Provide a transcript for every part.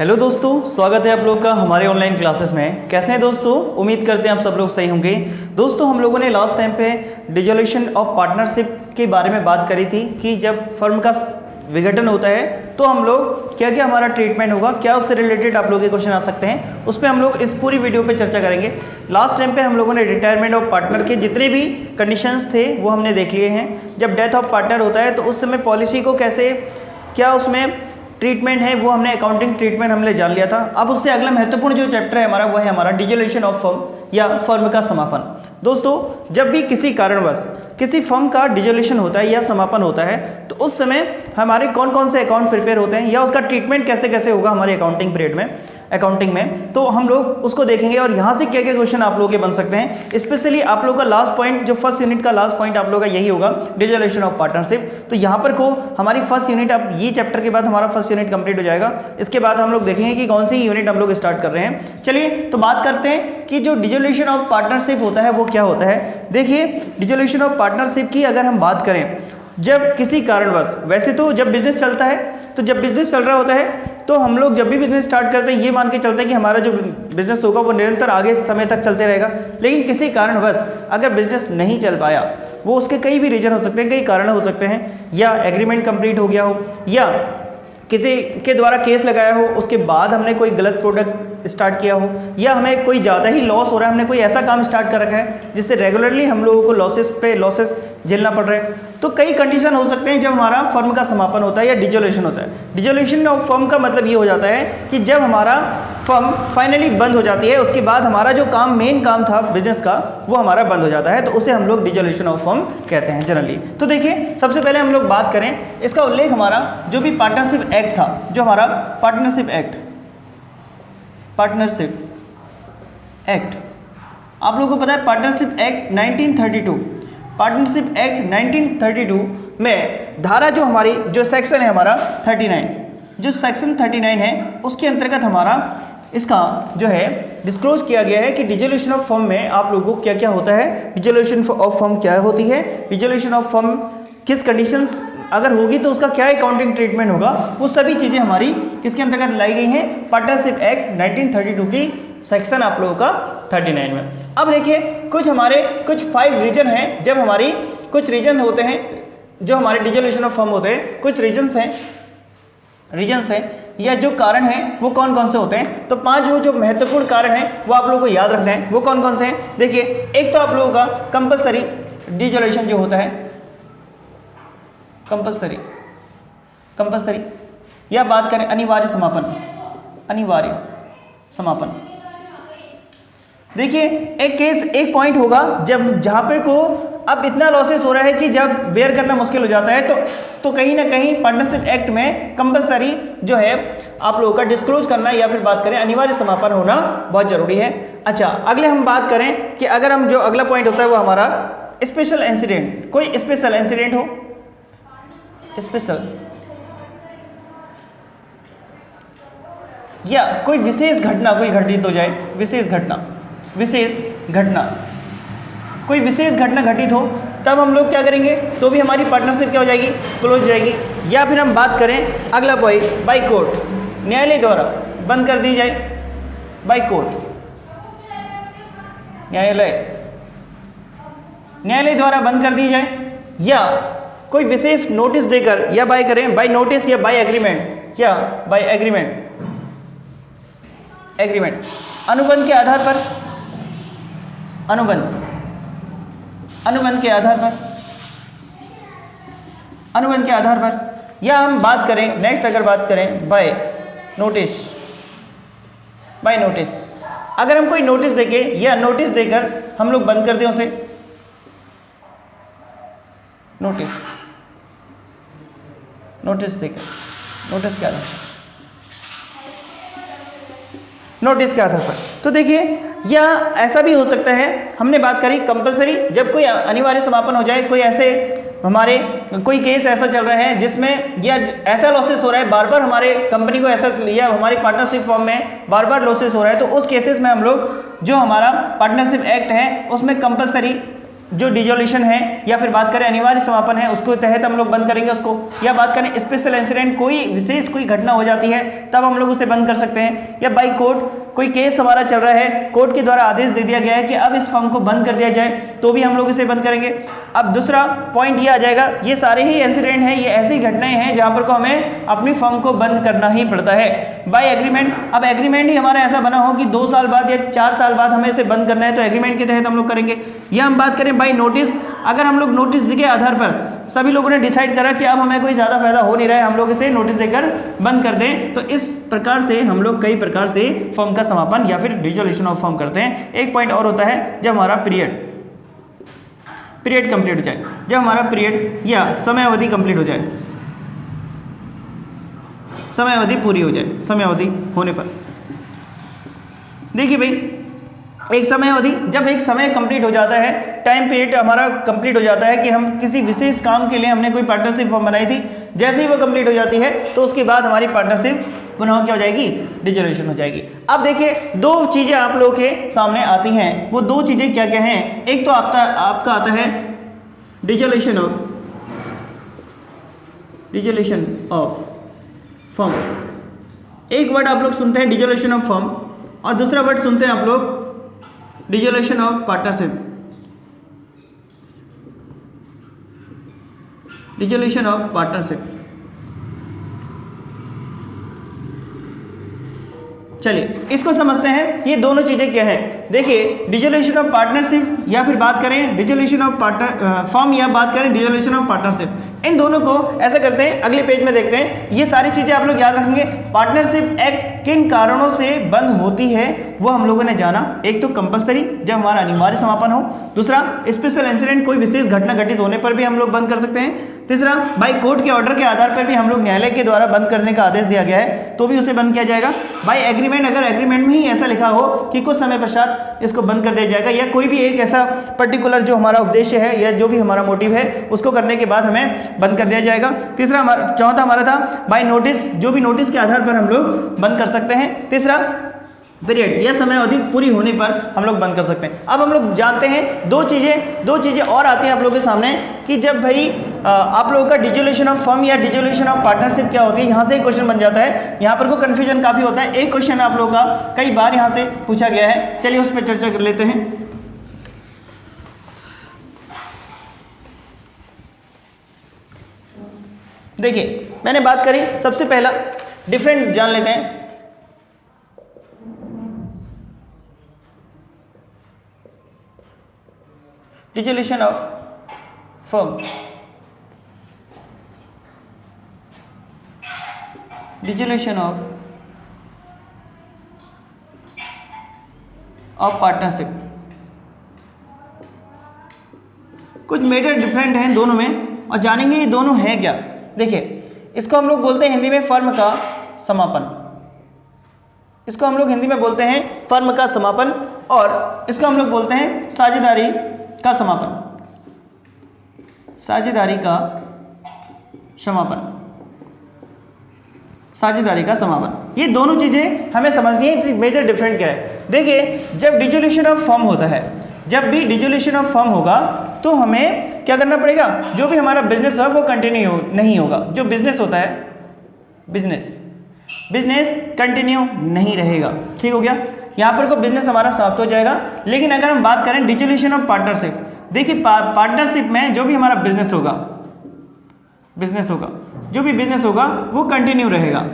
Hello दोस्तों, स्वागत है आप लोग का हमारे ऑनलाइन क्लासेस में। कैसे हैं दोस्तों? उम्मीद करते हैं आप सब लोग सही होंगे। दोस्तों, हम लोगों ने लास्ट टाइम पे डिसोल्यूशन ऑफ पार्टनरशिप के बारे में बात करी थी कि जब फर्म का विघटन होता है तो हम लोग क्या क्या हमारा ट्रीटमेंट होगा, क्या उससे रिलेटेड आप लोगों के क्वेश्चन आ सकते हैं, उस पर हम लोग इस पूरी वीडियो पे चर्चा करेंगे। लास्ट टाइम पे हम लोगों ने रिटायरमेंट ऑफ पार्टनर के जितने भी कंडीशंस थे वो हमने देख लिए हैं। जब डेथ ऑफ पार्टनर होता है तो उस समय पॉलिसी को कैसे, क्या उसमें ट्रीटमेंट है, वो हमने अकाउंटिंग ट्रीटमेंट हमने जान लिया था। अब उससे अगला महत्वपूर्ण जो चैप्टर है हमारा, वो है हमारा डिसोल्यूशन ऑफ फर्म या फर्म का समापन। दोस्तों, जब भी किसी कारणवश किसी फर्म का डिसोल्यूशन होता है या समापन होता है तो उस समय हमारे कौन कौन से अकाउंट प्रिपेयर होते हैं या उसका ट्रीटमेंट कैसे कैसे होगा हमारे अकाउंटिंग पीरियड में, अकाउंटिंग में, तो हम लोग उसको देखेंगे। और यहाँ से क्या क्या क्वेश्चन आप लोगों के बन सकते हैं। स्पेशली आप लोगों का लास्ट पॉइंट, जो फर्स्ट यूनिट का लास्ट पॉइंट आप लोगों का यही होगा, डिसोल्यूशन ऑफ पार्टनरशिप। तो यहाँ पर को हमारी फर्स्ट यूनिट, अब ये चैप्टर के बाद हमारा फर्स्ट यूनिट कंप्लीट हो जाएगा। इसके बाद हम लोग देखेंगे कि कौन सी यूनिट हम लोग स्टार्ट कर रहे हैं। चलिए तो बात करते हैं कि जो डिसोल्यूशन ऑफ पार्टनरशिप होता है वो क्या होता है। देखिए, डिसोल्यूशन ऑफ पार्टनरशिप की अगर हम बात करें, जब किसी कारणवश, वैसे तो जब बिजनेस चलता है, तो जब बिजनेस चल रहा होता है तो हम लोग जब भी बिजनेस स्टार्ट करते हैं ये मान के चलते हैं कि हमारा जो बिजनेस होगा वो निरंतर आगे समय तक चलते रहेगा। लेकिन किसी कारणवश अगर बिजनेस नहीं चल पाया, वो उसके कई भी रीजन हो सकते हैं, कई कारण हो सकते हैं, या एग्रीमेंट कंप्लीट हो गया हो, या किसी के द्वारा केस लगाया हो, उसके बाद हमने कोई गलत प्रोडक्ट स्टार्ट किया हो, या हमें कोई ज़्यादा ही लॉस हो रहा है, हमने कोई ऐसा काम स्टार्ट कर रखा है जिससे रेगुलरली हम लोगों को लॉसेस पे लॉसेस झेलना पड़ रहा है। तो कई कंडीशन हो सकते हैं जब हमारा फर्म का समापन होता है या डिसोल्यूशन होता है। डिसोल्यूशन ऑफ फर्म का मतलब ये हो जाता है कि जब हमारा फर्म फाइनली बंद हो जाती है, उसके बाद हमारा जो काम, मेन काम था बिजनेस का, वो हमारा बंद हो जाता है, तो उसे हम लोग डिसोल्यूशन ऑफ फर्म कहते हैं जनरली। तो देखिए, सबसे पहले हम लोग बात करें, इसका उल्लेख हमारा जो भी पार्टनरशिप एक्ट था, जो हमारा पार्टनरशिप एक्ट आप लोगों को पता है पार्टनरशिप एक्ट 1932, पार्टनरशिप एक्ट 1932 में धारा जो हमारी, जो सेक्शन है हमारा 39, जो सेक्शन 39 है उसके अंतर्गत हमारा इसका जो है डिस्क्लोज किया गया है कि डिसोल्यूशन ऑफ फर्म में आप लोगों को क्या क्या होता है, डिसोल्यूशन ऑफ फर्म क्या होती है, डिसोल्यूशन ऑफ फर्म किस कंडीशंस अगर होगी तो उसका क्या अकाउंटिंग ट्रीटमेंट होगा, वो सभी चीज़ें हमारी किसके अंतर्गत लाई गई हैं, पार्टनरशिप एक्ट 1932 की सेक्शन आप लोगों का 39 में। अब देखिए, कुछ 5 रीजन हैं, जब हमारी कुछ रीजन होते हैं जो हमारे डिसोल्यूशन ऑफ फर्म होते हैं, कुछ रीजन्स हैं या जो कारण हैं वो कौन कौन से होते हैं। तो 5 जो महत्वपूर्ण कारण हैं वो आप लोगों को याद रखना है। वो कौन कौन से हैं? देखिए, एक तो आप लोगों का कंपलसरी डिसोल्यूशन जो होता है, कंपलसरी, या बात करें अनिवार्य समापन। देखिए, एक पॉइंट होगा जहाँ पे को अब इतना लॉसेस हो रहा है कि जब बेयर करना मुश्किल हो जाता है तो कहीं ना कहीं पार्टनरशिप एक्ट में कंपलसरी जो है आप लोगों का डिस्क्लोज करना, या फिर बात करें अनिवार्य समापन होना बहुत जरूरी है। अच्छा, अगले हम बात करें कि अगर हम जो अगला पॉइंट होता है वो हमारा स्पेशल इंसिडेंट, कोई स्पेशल इंसिडेंट हो, स्पेशल या कोई विशेष घटना कोई घटित हो जाए, कोई विशेष घटना घटित हो, तब हम लोग क्या करेंगे, तो भी हमारी पार्टनरशिप क्या हो जाएगी, क्लोज हो जाएगी। या फिर हम बात करें अगला पॉइंट, बाई कोर्ट, न्यायालय द्वारा बंद कर दी जाए, बाई कोर्ट, न्यायालय द्वारा बंद कर दी जाए, या कोई विशेष नोटिस देकर, या बाय नोटिस या बाय एग्रीमेंट, क्या बाय एग्रीमेंट अनुबंध के आधार पर, अनुबंध के आधार पर, या हम बात करें नेक्स्ट, अगर बात करें बाय नोटिस, अगर हम कोई नोटिस देके या नोटिस देकर हम लोग बंद कर दें उसे, नोटिस देकर, नोटिस के आधार पर। तो देखिए, या ऐसा भी हो सकता है, हमने बात करी कंपलसरी, जब कोई अनिवार्य समापन हो जाए, कोई ऐसे हमारे कोई केस ऐसा चल रहा है जिसमें या ऐसा लॉसेस हो रहा है, बार बार हमारे कंपनी को ऐसा, या हमारी पार्टनरशिप फॉर्म में बार बार लॉसेस हो रहा है, तो उस केसेस में हम लोग जो हमारा पार्टनरशिप एक्ट है उसमें कंपलसरी जो डिजोल्यूशन है या फिर बात करें अनिवार्य समापन है उसको तहत हम लोग बंद करेंगे उसको, या बात करें स्पेशल इंसिडेंट कोई विशेष कोई घटना हो जाती है तब हम लोग उसे बंद कर सकते हैं, या बाई कोर्ट कोई केस हमारा चल रहा है, कोर्ट के द्वारा आदेश दे दिया गया है कि अब इस फर्म को बंद कर दिया जाए तो भी हम लोग इसे बंद करेंगे। अब दूसरा पॉइंट ये आ जाएगा, ये सारे ही इंसिडेंट हैं, ये ऐसी घटनाएं हैं जहां पर को हमें अपनी फर्म को बंद करना ही पड़ता है बाय एग्रीमेंट। अब एग्रीमेंट ही हमारा ऐसा बना हो कि 2 साल बाद या 4 साल बाद हमें इसे बंद करना है तो एग्रीमेंट के तहत हम लोग करेंगे। या हम बात करें बाय नोटिस, अगर हम लोग नोटिस के आधार पर सभी लोगों ने डिसाइड करा कि अब हमें कोई ज़्यादा फायदा हो नहीं रहा है, हम लोग इसे नोटिस देकर बंद कर दें, तो इस प्रकार से हम लोग कई प्रकार से फर्म का समापन या फिर डिसोल्यूशन ऑफ फर्म करते हैं। एक पॉइंट और होता है जब हमारा पीरियड कंप्लीट हो जाए, जब हमारा पीरियड या समय अवधि कंप्लीट हो जाए, समय अवधि पूरी हो जाए, समय अवधि होने पर देखिए भाई एक समय अवधि, जब एक समय कंप्लीट हो जाता है, टाइम पीरियड हमारा कंप्लीट हो जाता है कि हम किसी विशेष काम के लिए हमने कोई पार्टनरशिप फॉर्म बनाई थी, जैसे ही वो कंप्लीट हो जाती है तो उसके बाद हमारी पार्टनरशिप पुनः क्या हो जाएगी, डिसोल्यूशन हो जाएगी। अब देखिए 2 चीज़ें आप लोगों के सामने आती हैं, वो 2 चीज़ें क्या क्या हैं। एक तो आपका आता है डिसोल्यूशन ऑफ फर्म, एक वर्ड आप लोग सुनते हैं डिसोल्यूशन ऑफ फर्म और दूसरा वर्ड सुनते हैं आप लोग dissolution of partnership, dissolution of partnership. चलिए इसको समझते हैं, ये दोनों चीजें क्या है। देखिए डिसोल्यूशन ऑफ पार्टनरशिप या फिर बात करें डिसोल्यूशन ऑफ फर्म या बात करें डिसोल्यूशन ऑफ पार्टनरशिप, इन दोनों को ऐसा करते हैं, अगले पेज में देखते हैं। ये सारी चीजें आप लोग याद रखेंगे। पार्टनरशिप एक्ट किन कारणों से बंद होती है वो हम लोगों ने जाना। एक तो कंपलसरी, जब हमारा अनिवार्य समापन हो। दूसरा स्पेशल इंसिडेंट, कोई विशेष घटना घटित होने पर भी हम लोग बंद कर सकते हैं। तीसरा बाई कोर्ट के ऑर्डर के आधार पर भी हम लोग न्यायालय के द्वारा बंद करने का आदेश दिया गया है तो भी उसे बंद किया जाएगा। बाई एग्रीमेंट, अगर एग्रीमेंट में ही ऐसा लिखा हो कि कुछ समय पश्चात इसको बंद कर दिया जाएगा, या कोई भी एक ऐसा पर्टिकुलर जो हमारा उद्देश्य है या जो भी हमारा मोटिव है उसको करने के बाद हमें बंद कर दिया जाएगा। चौथा हमारा था बाई नोटिस, जो भी नोटिस के आधार पर हम लोग बंद कर सकते हैं। तीसरा पीरियड, यह समय अवधि पूरी होने पर हम लोग बंद कर सकते हैं। अब हम लोग जानते हैं दो चीज़ें और आती हैं आप लोगों के सामने कि जब भाई आप लोगों का डिसोल्यूशन ऑफ फर्म या डिसोल्यूशन ऑफ पार्टनरशिप क्या होती है, यहाँ से एक क्वेश्चन बन जाता है। यहाँ पर को कन्फ्यूजन काफ़ी होता है। एक क्वेश्चन आप लोगों का कई बार यहाँ से पूछा गया है, चलिए उस पर चर्चा कर लेते हैं। देखिए मैंने बात करी, सबसे पहला डिफरेंट जान लेते हैं। Dissolution of firm, dissolution of partnership, कुछ मेजर डिफरेंट हैं दोनों में और जानेंगे ये दोनों हैं क्या। देखिए इसको हम लोग बोलते हैं हिंदी में फर्म का समापन, इसको हम लोग हिंदी में बोलते हैं फर्म का समापन, और इसको हम लोग बोलते हैं साझेदारी का समापन, साझेदारी का समापन, साझेदारी का समापन। ये दोनों चीजें हमें समझनी है, मेजर डिफरेंट क्या है। देखिए जब डिसोल्यूशन ऑफ फर्म होता है, जब भी डिसोल्यूशन ऑफ फर्म होगा तो हमें क्या करना पड़ेगा, जो भी हमारा बिजनेस है वो कंटिन्यू नहीं होगा। जो बिजनेस होता है, बिजनेस कंटिन्यू नहीं रहेगा, ठीक हो गया। यहाँ पर को बिजनेस हमारा समाप्त हो जाएगा। लेकिन अगर हम बात करें डिसोल्यूशन ऑफ पार्टनरशिप, देखिए पार्टनरशिप में जो भी हमारा बिजनेस होगा, जो भी बिजनेस होगा वो कंटिन्यू रहेगा,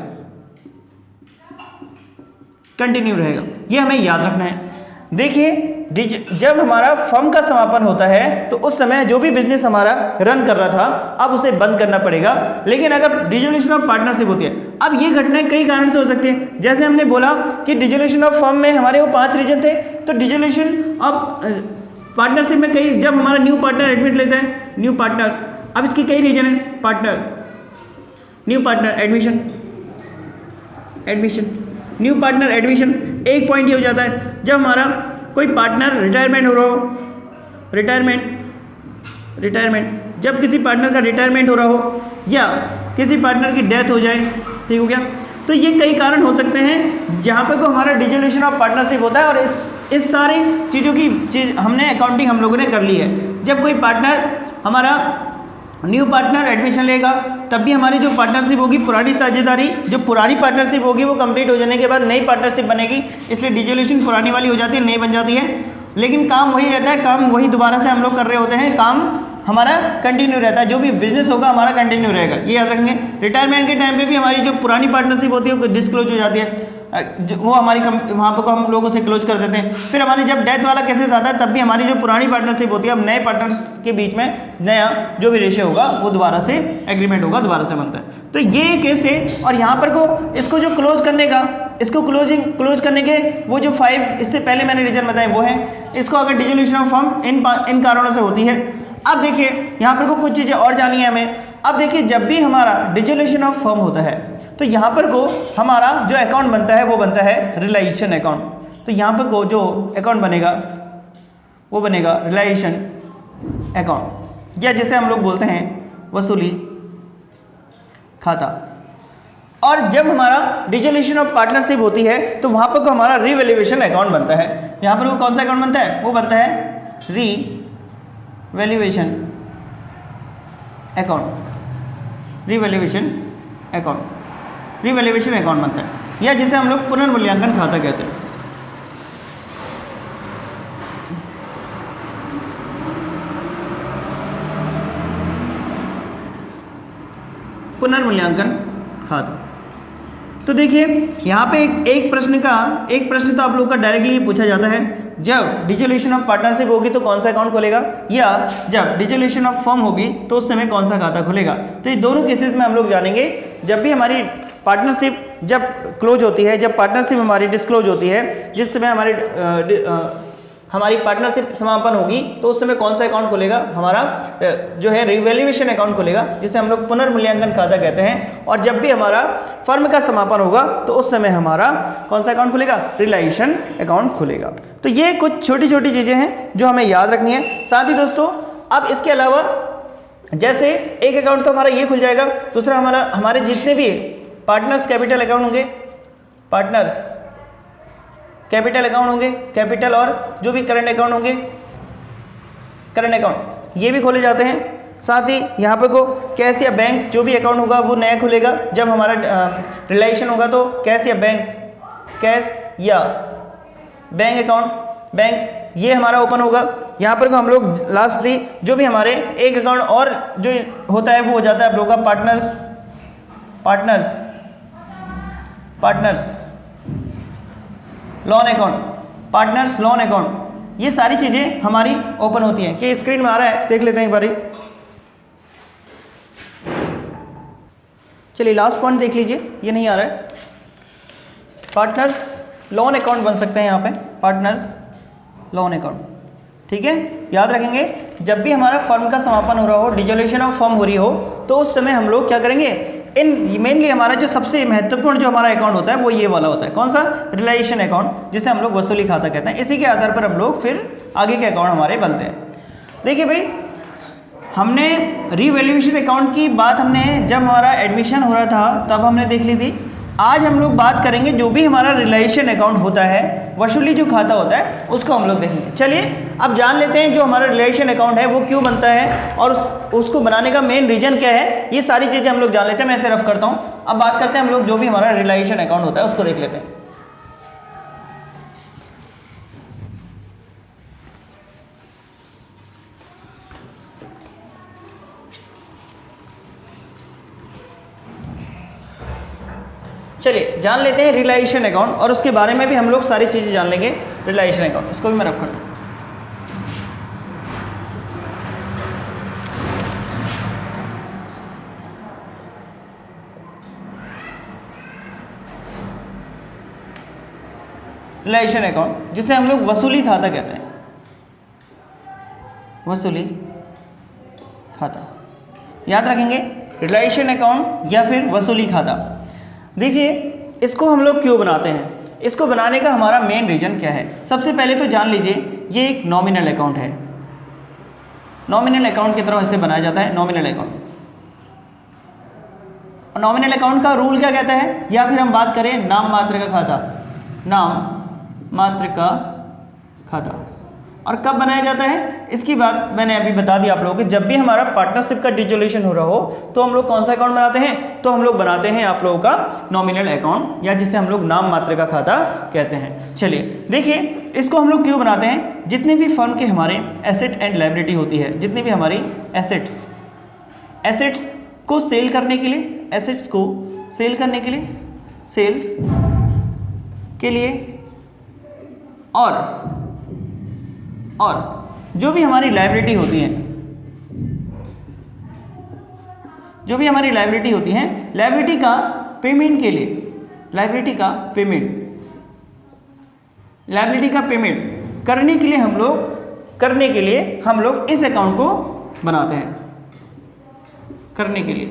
ये हमें याद रखना है। देखिए जब हमारा फर्म का समापन होता है तो उस समय जो भी बिजनेस हमारा रन कर रहा था अब उसे बंद करना पड़ेगा। लेकिन अगर डिसोल्यूशन ऑफ पार्टनरशिप होती है, अब ये घटनाएं कई कारण से हो सकती है। जैसे हमने बोला कि डिसोल्यूशन ऑफ फर्म में हमारे वो 5 रीजन थे, तो डिसोल्यूशन ऑफ पार्टनरशिप में कई, जब हमारा न्यू पार्टनर एडमिट लेता है, न्यू पार्टनर, अब इसकी कई रीजन है, new partner admission, new partner admission. एक पॉइंट ये हो जाता है जब हमारा कोई पार्टनर रिटायरमेंट हो रहा हो, रिटायरमेंट, जब किसी पार्टनर का रिटायरमेंट हो रहा हो या किसी पार्टनर की डेथ हो जाए, ठीक हो गया। तो ये कई कारण हो सकते हैं जहाँ पे को हमारा डिसोल्यूशन ऑफ पार्टनरशिप होता है, और इस सारी चीज़ों की चीज़ हमने अकाउंटिंग हम लोगों ने कर ली है। जब कोई पार्टनर हमारा न्यू पार्टनर एडमिशन लेगा तब भी हमारी जो पार्टनरशिप होगी, पुरानी साझेदारी, जो पुरानी पार्टनरशिप होगी वो कंप्लीट हो जाने के बाद नई पार्टनरशिप बनेगी, इसलिए डिसोल्यूशन पुरानी वाली हो जाती है, नई बन जाती है, लेकिन काम वही रहता है, काम वही दोबारा से हम लोग कर रहे होते हैं, काम हमारा कंटिन्यू रहता है, जो भी बिजनेस होगा हमारा कंटिन्यू रहेगा, ये याद रखेंगे। रिटायरमेंट के टाइम पे भी हमारी जो पुरानी पार्टनरशिप होती है वो डिस्क्लोज हो जाती है, वो हमारी वहाँ पर हम लोगों से क्लोज कर देते हैं। फिर हमारी जब डेथ वाला केसेस आता है तब भी हमारी जो पुरानी पार्टनरशिप होती है, अब नए पार्टनर्स के बीच में नया जो भी रेशियो होगा वो दोबारा से एग्रीमेंट होगा, दोबारा से बनता है। तो ये केस थे, और यहाँ पर को इसको जो क्लोज करने का, इसको क्लोज करने के वो जो 5 इससे पहले मैंने रीजन बताए वो है, इसको अगर डिसोल्यूशन ऑफ फर्म इन कारणों से होती है। अब देखिए यहाँ पर को कुछ चीज़ें और जानी है हमें। अब देखिए जब भी हमारा डिसोल्यूशन ऑफ फर्म होता है तो यहाँ पर को हमारा जो अकाउंट बनता है वो बनता है रिलाइजेशन अकाउंट। तो यहाँ पर को जो अकाउंट बनेगा वो बनेगा रिलाइजेशन अकाउंट, या जैसे हम लोग बोलते हैं वसूली खाता। और जब हमारा डिसोल्यूशन ऑफ पार्टनरशिप होती है तो वहाँ पर को हमारा रीवैल्यूएशन अकाउंट बनता है। यहाँ पर वो कौन सा अकाउंट बनता है? वो बनता है revaluation account, revaluation account, revaluation account बनता है, या जिसे हम लोग पुनर्मूल्यांकन खाता कहते हैं। पुनर्मूल्यांकन खाता। तो देखिए यहाँ पे एक प्रश्न तो आप लोग का डायरेक्टली पूछा जाता है, जब डिसोल्यूशन ऑफ पार्टनरशिप होगी तो कौन सा अकाउंट खुलेगा, या जब डिसोल्यूशन ऑफ फर्म होगी तो उस समय कौन सा खाता खुलेगा। तो ये दोनों केसेस में हम लोग जानेंगे। जब भी हमारी पार्टनरशिप जब क्लोज होती है, जब पार्टनरशिप हमारी डिस्क्लोज होती है, जिस समय हमारी पार्टनरशिप समापन होगी तो उस समय कौन सा अकाउंट खुलेगा, हमारा जो है रिवैल्यूएशन अकाउंट खुलेगा, जिसे हम लोग पुनर्मूल्यांकन खाता कहते हैं। और जब भी हमारा फर्म का समापन होगा तो उस समय हमारा कौन सा अकाउंट खुलेगा, रिलाइजेशन अकाउंट खुलेगा। तो ये कुछ छोटी छोटी चीज़ें हैं जो हमें याद रखनी है। साथ ही दोस्तों अब इसके अलावा जैसे एक अकाउंट तो हमारा ये खुल जाएगा, दूसरा हमारे जितने भी पार्टनर्स कैपिटल अकाउंट होंगे, पार्टनर्स कैपिटल अकाउंट होंगे, कैपिटल और जो भी करंट अकाउंट होंगे, करंट अकाउंट ये भी खोले जाते हैं। साथ ही यहाँ पर को कैश या बैंक जो भी अकाउंट होगा वो नया खुलेगा। जब हमारा रिलेशन होगा तो कैश या बैंक, कैश या बैंक अकाउंट, बैंक ये हमारा ओपन होगा। यहाँ पर को हम लोग लास्टली जो भी हमारे एक अकाउंट और जो होता है वो हो जाता है आप लोगों का partners loan account, partners loan account, ये सारी चीज़ें हमारी ओपन होती हैं। कि स्क्रीन में आ रहा है, देख लेते हैं एक बारी। चलिए लास्ट पॉइंट देख लीजिए, ये नहीं आ रहा है। पार्टनर्स लोन अकाउंट बन सकते हैं यहाँ पे, पार्टनर्स लोन अकाउंट, ठीक है। याद रखेंगे जब भी हमारा फर्म का समापन हो रहा हो, डिसोल्यूशन ऑफ फर्म हो रही हो, तो उस समय हम लोग क्या करेंगे, मेनली हमारा जो सबसे महत्वपूर्ण जो हमारा अकाउंट होता है वो ये वाला होता है। कौन सा? रिलाइजेशन अकाउंट, जिसे हम लोग वसूली खाता कहते हैं। इसी के आधार पर हम लोग फिर आगे के अकाउंट हमारे बनते हैं। देखिए भाई, हमने रीवैल्यूएशन अकाउंट की बात हमने जब हमारा एडमिशन हो रहा था तब हमने देख ली थी। आज हम लोग बात करेंगे जो भी हमारा रिलेशन अकाउंट होता है, वसूली जो खाता होता है, उसको हम लोग देखेंगे। चलिए अब जान लेते हैं जो हमारा रिलेशन अकाउंट है वो क्यों बनता है और उसको बनाने का मेन रीजन क्या है। ये सारी चीज़ें हम लोग जान लेते हैं। मैं इसे रफ करता हूँ। अब बात करते हैं हम लोग जो भी हमारा रिलेशन अकाउंट होता है उसको देख लेते हैं। चलिए जान लेते हैं रिलाइजेशन अकाउंट, और उसके बारे में भी हम लोग सारी चीज़ें जान लेंगे। रिलाइजेशन अकाउंट, इसको भी मैं रफ करता हूँ। रिलाइजेशन अकाउंट जिसे हम लोग वसूली खाता कहते हैं, वसूली खाता। याद रखेंगे रिलाइजेशन अकाउंट या फिर वसूली खाता। देखिए इसको हम लोग क्यों बनाते हैं, इसको बनाने का हमारा मेन रीजन क्या है। सबसे पहले तो जान लीजिए ये एक नॉमिनल अकाउंट है। नॉमिनल अकाउंट की तरह इससे बनाया जाता है, नॉमिनल अकाउंट। नॉमिनल अकाउंट का रूल क्या कहता है, या फिर हम बात करें नाम मात्र का खाता, नाम मात्र का खाता। और कब बनाया जाता है इसकी बात मैंने अभी बता दिया आप लोगों को, जब भी हमारा पार्टनरशिप का डिसोल्यूशन हो रहा हो तो हम लोग कौन सा अकाउंट बनाते हैं, तो हम लोग बनाते हैं आप लोगों का नॉमिनल अकाउंट, या जिसे हम लोग नाम मात्र का खाता कहते हैं। चलिए देखिए इसको हम लोग क्यों बनाते हैं, जितने भी फर्म के हमारे एसेट एंड लायबिलिटी होती है, जितनी भी हमारी एसेट्स को सेल करने के लिए, एसेट्स को सेल करने के लिए, सेल्स के लिए, और जो भी हमारी लायबिलिटी होती है, जो भी हमारी लायबिलिटी होती है, लायबिलिटी का पेमेंट के लिए, लायबिलिटी का पेमेंट करने के लिए हम लोग इस अकाउंट को बनाते हैं, करने के लिए।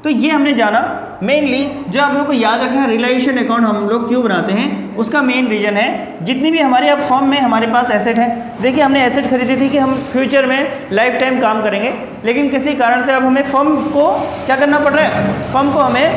तो ये हमने जाना मेनली, जो आप लोग को याद रखना है, रियलाइजेशन अकाउंट हम लोग क्यों बनाते हैं, उसका मेन रीजन है जितनी भी हमारे अब फर्म में हमारे पास एसेट है। देखिए हमने एसेट खरीदी थी कि हम फ्यूचर में लाइफ टाइम काम करेंगे, लेकिन किसी कारण से अब हमें फर्म को क्या करना पड़ रहा है, फर्म को हमें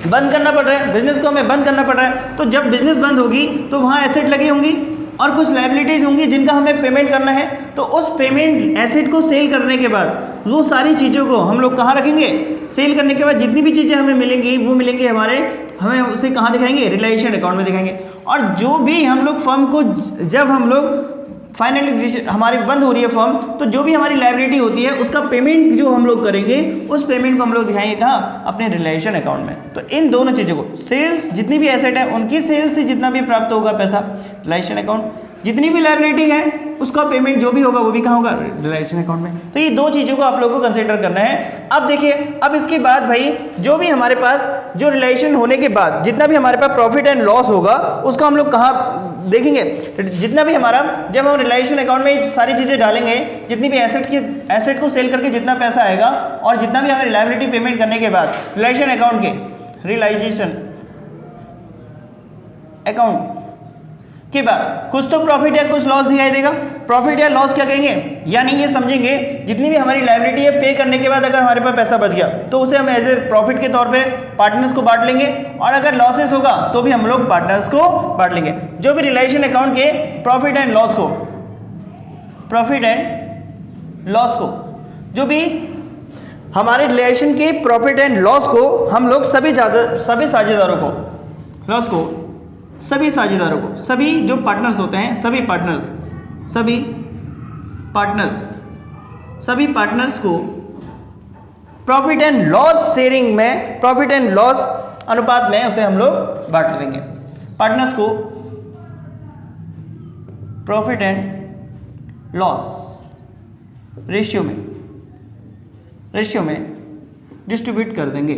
बंद करना पड़ रहा है, बिजनेस को हमें बंद करना पड़ रहा है। तो जब बिजनेस बंद होगी तो वहाँ एसेट लगी होंगी और कुछ लायबिलिटीज़ होंगी जिनका हमें पेमेंट करना है। तो उस पेमेंट एसेट को सेल करने के बाद वो सारी चीज़ों को हम लोग कहाँ रखेंगे, सेल करने के बाद जितनी भी चीज़ें हमें मिलेंगी वो मिलेंगी हमें उसे कहाँ दिखाएंगे, रियलाइजेशन अकाउंट में दिखाएंगे। और जो भी हम लोग फर्म को, जब हम लोग फाइनली हमारी बंद हो रही है फर्म, तो जो भी हमारी लायबिलिटी होती है उसका पेमेंट जो हम लोग करेंगे, उस पेमेंट को हम लोग दिखाएंगे कहाँ, अपने रियलाइजेशन अकाउंट में। तो इन दोनों चीज़ों को, सेल्स जितनी भी एसेट है उनकी सेल्स से जितना भी प्राप्त होगा पैसा रियलाइजेशन अकाउंट, जितनी भी लायबिलिटी है उसका पेमेंट जो भी होगा वो भी कहाँ होगा, रियलाइजेशन अकाउंट में। तो ये दो चीज़ों को आप लोगों को कंसिडर करना है। अब देखिए, अब इसके बाद भाई जो भी हमारे पास जो रियलाइजेशन होने के बाद जितना भी हमारे पास प्रॉफिट एंड लॉस होगा उसको हम लोग कहाँ देखेंगे, जितना भी हमारा, जब हम रियलाइजेशन अकाउंट में सारी चीज़ें डालेंगे, जितनी भी एसेट को सेल करके जितना पैसा आएगा और जितना भी हमें लायबिलिटी पेमेंट करने के बाद रियलाइजेशन अकाउंट के बाद कुछ तो प्रॉफिट या कुछ लॉस दिखाई देगा। प्रॉफिट या लॉस क्या कहेंगे, यानी ये समझेंगे जितनी भी हमारी लायबिलिटी है पे करने के बाद अगर हमारे पास पैसा बच गया तो उसे हम एज ए प्रॉफिट के तौर पे पार्टनर्स को बांट लेंगे, और अगर लॉसेस होगा तो भी हम लोग पार्टनर्स को बांट लेंगे। जो भी रियलाइजेशन अकाउंट के प्रॉफिट एंड लॉस को जो भी हमारे रिलेशन के प्रॉफिट एंड लॉस को हम लोग सभी साझेदारों को, सभी जो पार्टनर्स होते हैं, सभी पार्टनर्स को प्रॉफिट एंड लॉस शेयरिंग में, प्रॉफिट एंड लॉस अनुपात में उसे हम लोग बांट देंगे। पार्टनर्स को प्रॉफिट एंड लॉस रेशियो में डिस्ट्रीब्यूट कर देंगे।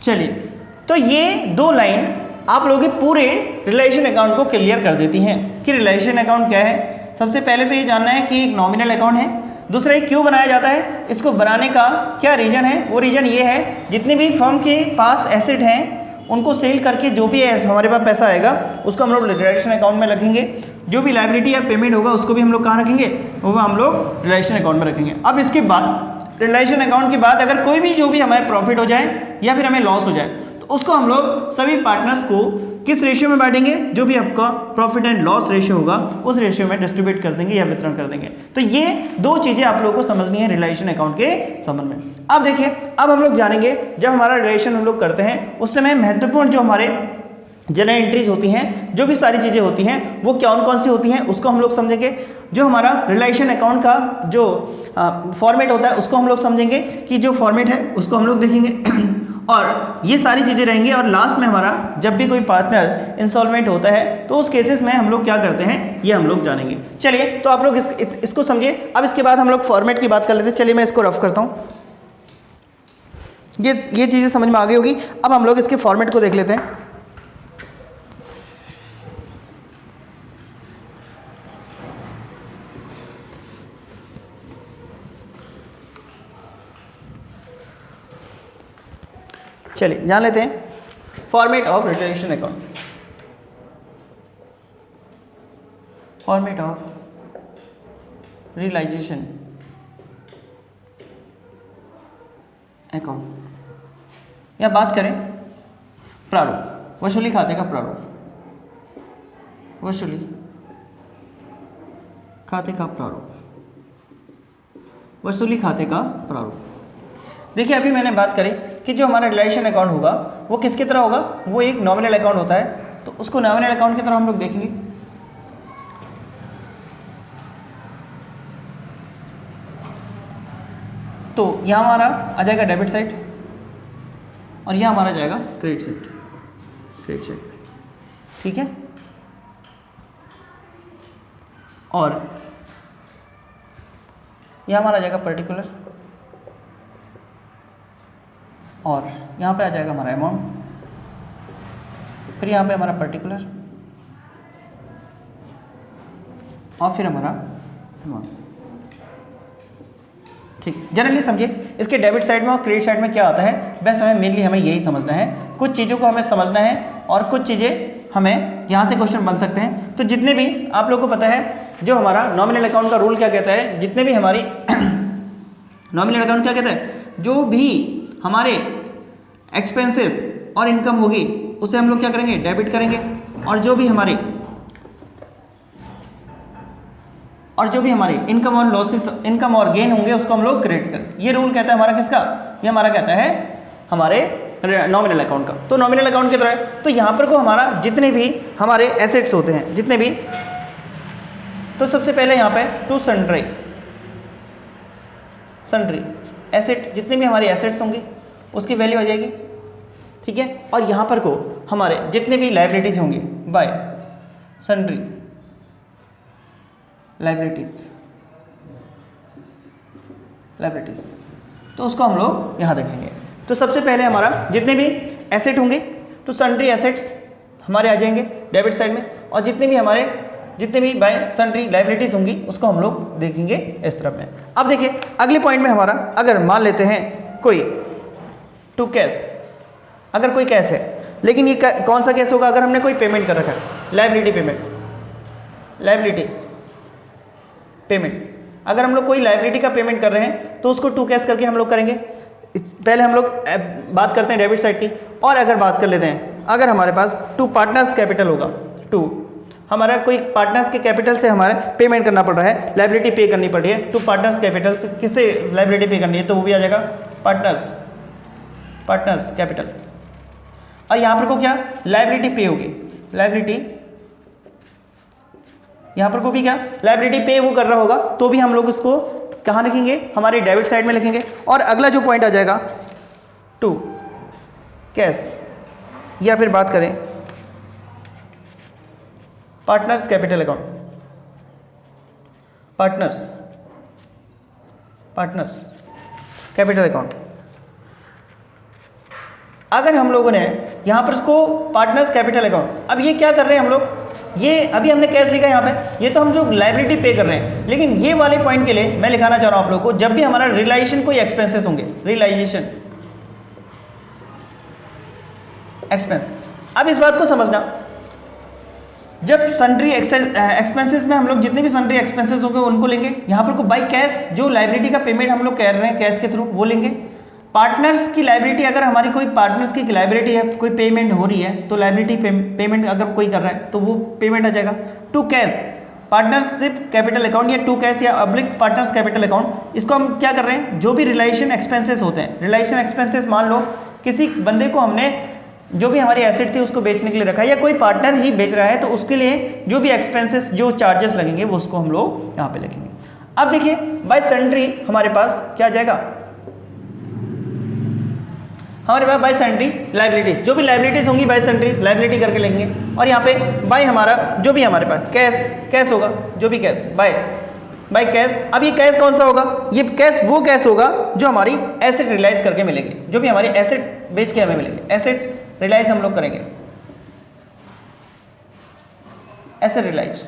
चलिए, तो ये दो लाइन आप लोगों के पूरे रियलाइजेशन अकाउंट को क्लियर कर देती हैं कि रियलाइजेशन अकाउंट क्या है। सबसे पहले तो ये जानना है कि एक नॉमिनल अकाउंट है, दूसरा ये क्यों बनाया जाता है, इसको बनाने का क्या रीजन है। वो रीजन ये है, जितने भी फर्म के पास एसेट हैं उनको सेल करके जो भी हमारे पास पैसा आएगा उसको हम लोग रियलाइजेशन अकाउंट में रखेंगे। जो भी लायबिलिटी या पेमेंट होगा उसको भी हम लोग कहाँ रखेंगे, वो हम लोग रियलाइजेशन अकाउंट में रखेंगे। अब इसके बाद रियलाइजेशन अकाउंट के बाद अगर कोई भी जो भी हमारे प्रॉफिट हो जाए या फिर हमें लॉस हो जाए तो उसको हम लोग सभी पार्टनर्स को किस रेशियो में बांटेंगे, जो भी आपका प्रॉफिट एंड लॉस रेशियो होगा उस रेशियो में डिस्ट्रीब्यूट कर देंगे या वितरण कर देंगे। तो ये दो चीज़ें आप लोगों को समझनी है रियलाइजेशन अकाउंट के संबंध में। अब देखिए, अब हम लोग जानेंगे जब हमारा रियलाइजेशन हम लोग करते हैं उस समय महत्वपूर्ण जो हमारे जनरल एंट्रीज होती हैं, जो भी सारी चीज़ें होती हैं वो कौन सी होती हैं उसको हम लोग समझेंगे। जो हमारा रियलाइजेशन अकाउंट का जो फॉर्मेट होता है उसको हम लोग समझेंगे कि जो फॉर्मेट है उसको हम लोग देखेंगे और ये सारी चीज़ें रहेंगी। और लास्ट में हमारा जब भी कोई पार्टनर इंसॉल्वेंट होता है तो उस केसेस में हम लोग क्या करते हैं ये हम लोग जानेंगे। चलिए, तो आप लोग इसको समझिए। अब इसके बाद हम लोग फॉर्मेट की बात कर लेते हैं। चलिए मैं इसको रफ करता हूँ, ये चीज़ें समझ में आ गई होगी। अब हम लोग इसके फॉर्मेट को देख लेते हैं। चलिए जान लेते हैं format of realisation account. Format of realisation account. या बात करें प्रारूप, वसूली खाते का प्रारूप, वसूली खाते का प्रारूप, वसूली खाते का प्रारूप। देखिए अभी मैंने बात करी कि जो हमारा रिलेशन अकाउंट होगा वो किसकी तरह होगा, वो एक नॉमिनल अकाउंट होता है, तो उसको नॉमिनल अकाउंट की तरह हम लोग देखेंगे। तो यहाँ हमारा आ जाएगा डेबिट साइड और यहाँ हमारा जाएगा क्रेडिट साइड, क्रेडिट साइड, ठीक है। और यहाँ हमारा आ जाएगा पर्टिकुलर और यहाँ पे आ जाएगा हमारा अमाउंट, फिर यहाँ पे हमारा पर्टिकुलर और फिर हमारा अमाउंट, ठीक। जनरली समझिए इसके डेबिट साइड में और क्रेडिट साइड में क्या आता है, बस हमें मेनली हमें यही समझना है, कुछ चीज़ों को हमें समझना है और कुछ चीज़ें हमें यहाँ से क्वेश्चन बन सकते हैं। तो जितने भी आप लोगों को पता है जो हमारा नॉमिनल अकाउंट का रूल क्या कहता है, जितने भी हमारी नॉमिनल अकाउंट क्या कहता है, जो भी हमारे एक्सपेंसेस और इनकम होगी उसे हम लोग क्या करेंगे, डेबिट करेंगे, और जो भी हमारे इनकम और लॉसेस, इनकम और गेन होंगे उसको हम लोग क्रेडिट करें। ये रूल कहता है हमारा किसका, ये हमारा कहता है हमारे नॉमिनल अकाउंट का। तो नॉमिनल अकाउंट की तरह है, तो यहाँ पर को हमारा जितने भी हमारे एसेट्स होते हैं, जितने भी, तो सबसे पहले यहाँ पे टू सन्ड्री, सन्ड्री एसेट, जितने भी हमारे एसेट्स होंगे उसकी वैल्यू आ जाएगी, ठीक है। और यहाँ पर को हमारे जितने भी लाइबिलिटीज होंगे बाय सन्ड्री लाइबिलिटीज, तो उसको हम लोग यहाँ देखेंगे। तो सबसे पहले हमारा जितने भी एसेट होंगे तो सन्ड्री एसेट्स हमारे आ जाएंगे डेबिट साइड में, और जितने भी बाय सन्ड्री लाइबिलिटीज होंगी उसको हम लोग देखेंगे इस तरफ में। अब देखिए अगले पॉइंट में हमारा, अगर मान लेते हैं कोई टू कैश, अगर कोई कैश है, लेकिन ये कौन सा कैश होगा, अगर हमने कोई पेमेंट कर रखा है, लाइबिलिटी पेमेंट, अगर हम लोग कोई लाइबिलिटी का पेमेंट कर रहे हैं तो उसको टू कैश करके हम लोग करेंगे। पहले हम लोग बात करते हैं डेबिट साइड की, और अगर बात कर लेते हैं, अगर हमारे पास टू पार्टनर्स कैपिटल होगा, टू हमारा कोई पार्टनर्स के कैपिटल से हमारे पेमेंट करना पड़ रहा है, लाइबिलिटी पे करनी पड़ रही है, टू पार्टनर्स कैपिटल से किससे लाइबिलिटी पे करनी है, तो वो भी आ जाएगा पार्टनर्स कैपिटल। और यहाँ पर को क्या लाइबिलिटी पे होगी, लाइबिलिटी यहाँ पर को भी क्या लाइबिलिटी पे वो कर रहा होगा, तो भी हम लोग उसको कहाँ लिखेंगे, हमारे डेबिट साइड में लिखेंगे। और अगला जो पॉइंट आ जाएगा टू कैश, या फिर बात करें partners capital account, partners capital account. अगर हम लोगों ने यहाँ पर इसको पार्टनर्स कैपिटल अकाउंट, अब ये क्या कर रहे हैं हम लोग, ये अभी हमने कैश लिखा है यहाँ पे, ये तो हम जो लाइबिलिटी पे कर रहे हैं, लेकिन ये वाले पॉइंट के लिए मैं लिखाना चाह रहा हूँ आप लोग को, जब भी हमारा रियलाइजेशन कोई एक्सपेंसेस होंगे, रियलाइजेशन एक्सपेंस, अब इस बात को समझना, जब सन्ड्री एक्सपेंसेस में हम लोग जितने भी सन्ड्री एक्सपेंसेस होंगे उनको लेंगे, यहाँ पर को बाई कैश जो लाइबिलिटी का पेमेंट हम लोग कर रहे हैं कैश के थ्रू वो लेंगे। पार्टनर्स की लाइबिलिटी, अगर हमारी कोई पार्टनर्स की लाइबिलिटी है, कोई पेमेंट हो रही है, तो लाइबिलिटी पेमेंट अगर कोई कर रहा है तो वो पेमेंट आ जाएगा। To cash partnership capital account, या टू कैश या अब्लिक पार्टनर्स कैपिटल अकाउंट, इसको हम क्या कर रहे हैं, जो भी रिलेशन एक्सपेंसेस होते हैं, रिलेशन एक्सपेंसेस, मान लो किसी बंदे को हमने जो भी हमारी एसेट थी उसको बेचने के लिए रखा है, या कोई पार्टनर ही बेच रहा है, तो उसके लिए जो भी एक्सपेंसेस, जो चार्जेस लगेंगे वो उसको हम लोग यहाँ पे लिखेंगे। अब देखिए बाय सन्ड्री हमारे पास क्या जाएगा, हमारे पास बाय सन्ड्री लाइबिलिटीज, जो भी लाइबिलिटीज होंगी बाय सन्ड्री लाइबिलिटी करके लेंगे, और यहाँ पे बाय हमारा जो भी हमारे पास कैश होगा, जो भी कैश बाय कैश। अब ये कैश कौन सा होगा, ये कैश वो कैश होगा जो हमारी एसेट रियलाइज करके मिलेगी, जो भी हमारी एसेट बेच के हमें मिलेंगे, एसेट्स रियलाइज हम लोग करेंगे, एसेट रियलाइज,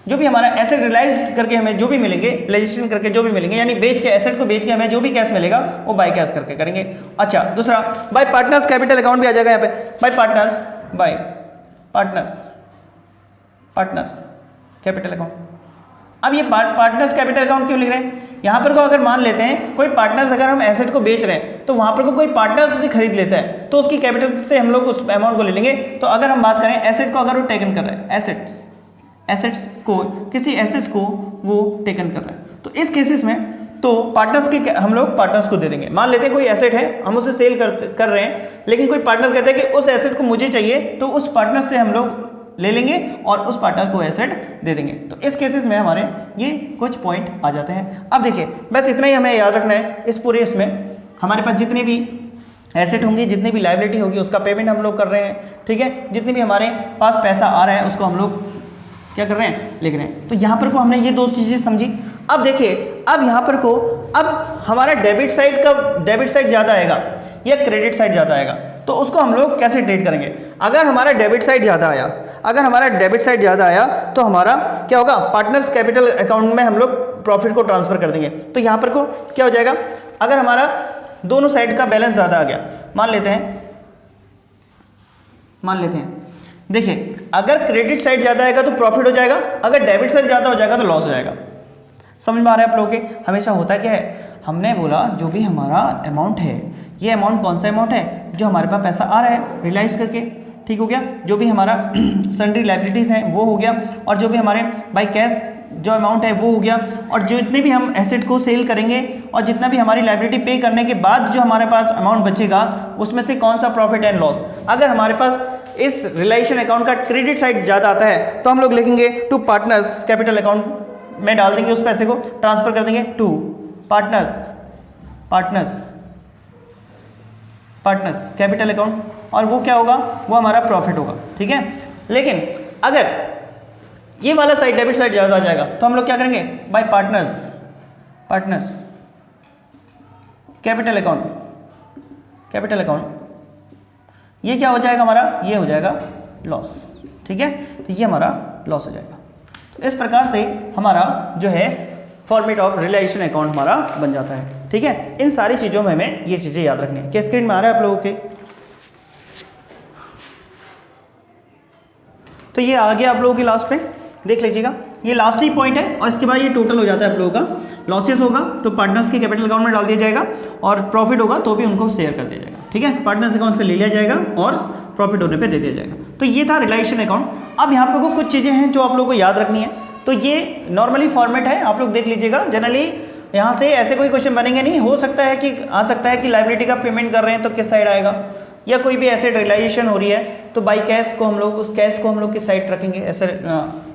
जो भी हमारा एसेट रियलाइज करके हमें जो भी मिलेंगे, रियलाइजेशन करके जो भी मिलेंगे, यानी बेच के एसेट को बेच के हमें जो भी कैश मिलेगा वो बाय कैश करके करेंगे। अच्छा, दूसरा बाय पार्टनर्स कैपिटल अकाउंट भी आ जाएगा यहाँ पे, बाय पार्टनर्स कैपिटल अकाउंट, अब ये पार्टनर्स कैपिटल अकाउंट क्यों लिख रहे हैं? यहाँ पर को अगर मान लेते हैं कोई पार्टनर्स, अगर हम एसेट को बेच रहे हैं तो वहाँ पर को कोई पार्टनर्स उसे खरीद लेता है तो उसकी कैपिटल से हम लोग उस अमाउंट को ले लेंगे। तो अगर हम बात करें एसेट को, अगर वो टेकन कर रहा है, एसेट्स को, किसी एसेट्स को वो टेकन कर रहा है, तो इस केसेस में तो पार्टनर्स के हम लोग पार्टनर्स को दे देंगे। मान लेते हैं कोई एसेट है, हम उसे सेल कर रहे हैं, लेकिन कोई पार्टनर कहता है कि उस एसेट को मुझे चाहिए, तो उस पार्टनर से हम लोग ले लेंगे और उस पार्टनर को एसेट दे देंगे। तो इस केसेस में हमारे ये कुछ पॉइंट आ जाते हैं। अब देखिए बस इतना ही हमें याद रखना है। इस पूरे इसमें हमारे पास जितने भी एसेट होंगी, जितनी भी लायबिलिटी होगी, उसका पेमेंट हम लोग कर रहे हैं, ठीक है। जितने भी हमारे पास पैसा आ रहा है उसको हम लोग क्या कर रहे हैं, लिख रहे हैं। तो यहाँ पर को हमने ये दो चीज़ें समझी। अब देखिए, अब यहाँ पर को अब हमारा डेबिट साइड ज़्यादा आएगा या क्रेडिट साइड ज़्यादा आएगा, तो उसको हम लोग कैसे ट्रीट करेंगे? अगर हमारा डेबिट साइड ज़्यादा आया, तो हमारा क्या होगा, पार्टनर्स कैपिटल अकाउंट में हम लोग प्रॉफिट को ट्रांसफर कर देंगे। तो यहाँ पर को क्या हो जाएगा, अगर हमारा दोनों साइड का बैलेंस ज़्यादा आ गया, मान लेते हैं देखिए, अगर क्रेडिट साइड ज़्यादा आएगा तो प्रॉफिट हो जाएगा, अगर डेबिट साइड ज़्यादा हो जाएगा तो लॉस हो जाएगा। समझ में आ रहा है आप लोगों के? हमेशा होता क्या है, हमने बोला जो भी हमारा अमाउंट है, ये अमाउंट कौन सा अमाउंट है, जो हमारे पास पैसा आ रहा है रियलाइज करके, ठीक हो गया। जो भी हमारा सन्ड्री लायबिलिटीज़ हैं वो हो गया, और जो भी हमारे बाय कैश जो अमाउंट है वो हो गया, और जो इतने भी हम एसेट को सेल करेंगे और जितना भी हमारी लायबिलिटी पे करने के बाद जो हमारे पास अमाउंट बचेगा, उसमें से कौन सा प्रॉफिट एंड लॉस। अगर हमारे पास इस रिलेशन अकाउंट का क्रेडिट साइड ज़्यादा आता है तो हम लोग लिखेंगे टू पार्टनर्स कैपिटल अकाउंट में डाल देंगे, उस पैसे को ट्रांसफर कर देंगे टू पार्टनर्स कैपिटल अकाउंट, और वो क्या होगा, वो हमारा प्रॉफिट होगा, ठीक है। लेकिन अगर ये वाला साइड डेबिट साइड ज़्यादा आ जाएगा तो हम लोग क्या करेंगे, बाय पार्टनर्स कैपिटल अकाउंट, ये क्या हो जाएगा हमारा, ये हो जाएगा लॉस, ठीक है। तो ये हमारा लॉस हो जाएगा। तो इस प्रकार से हमारा जो है फॉर्मेट ऑफ रिलेशन अकाउंट हमारा बन जाता है, ठीक है। इन सारी चीज़ों में हमें ये चीज़ें याद रखनी है। क्या स्क्रीन में आ रहा है आप लोगों के? तो ये आ गया आप लोगों की लास्ट पे, देख लीजिएगा, ये लास्ट ही पॉइंट है, और इसके बाद ये टोटल हो जाता है आप लोगों का। लॉसेस होगा तो पार्टनर्स के कैपिटल अकाउंट में डाल दिया जाएगा, और प्रॉफिट होगा तो भी उनको शेयर कर दिया जाएगा, ठीक है। पार्टनर्स अकाउंट से ले लिया जाएगा और प्रॉफिट होने पे दे दिया जाएगा। तो ये था रिलेशन अकाउंट। अब यहाँ पर कुछ चीज़ें हैं जो आप लोगों को याद रखनी है। तो ये नॉर्मली फॉर्मेट है, आप लोग देख लीजिएगा। जनरली यहाँ से ऐसे कोई क्वेश्चन बनेंगे नहीं, हो सकता है कि आ सकता है कि लायबिलिटी का पेमेंट कर रहे हैं तो किस साइड आएगा, या कोई भी एसेट रियलाइजेशन हो रही है तो बाई कैश को हम लोग, उस कैश को हम लोग किस साइड रखेंगे ऐसे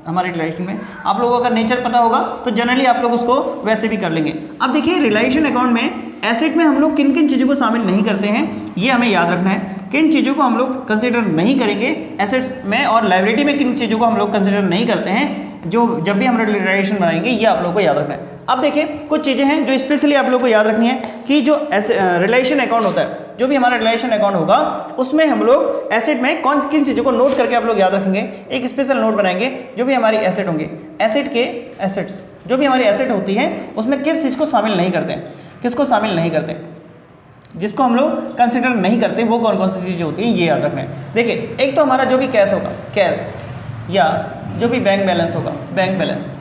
हमारे रिलेशन में। आप लोगों को अगर नेचर पता होगा तो जनरली आप लोग उसको वैसे भी कर लेंगे। अब देखिए, रिलेशन अकाउंट में एसेट में हम लोग किन किन चीज़ों को शामिल नहीं करते हैं, ये हमें याद रखना है। किन चीज़ों को हम लोग कंसिडर नहीं करेंगे एसेट्स में, और लायबिलिटी में किन चीज़ों को हम लोग कंसिडर नहीं करते हैं, जो जब भी हम रिलेशन बनाएंगे, ये आप लोग को याद रखना है। अब देखिए, कुछ चीज़ें हैं जो स्पेशली आप लोग को याद रखनी है कि जो रिलेशन अकाउंट होता है, जो भी हमारा रिलेशन अकाउंट होगा, उसमें हम लोग एसेट में किन चीज़ों को नोट करके आप लोग याद रखेंगे। एक स्पेशल नोट बनाएंगे, जो भी हमारी एसेट होंगे, एसेट्स जो भी हमारी एसेट होती है उसमें किस चीज़ को शामिल नहीं करते हैं, किसको शामिल नहीं करते, जिसको हम लोग कंसिडर नहीं करते, वो कौन कौन सी चीज़ें होती हैं, ये याद रखना है। देखिए, एक तो हमारा जो भी कैश होगा, कैश, या जो भी बैंक बैलेंस होगा, बैंक बैलेंस,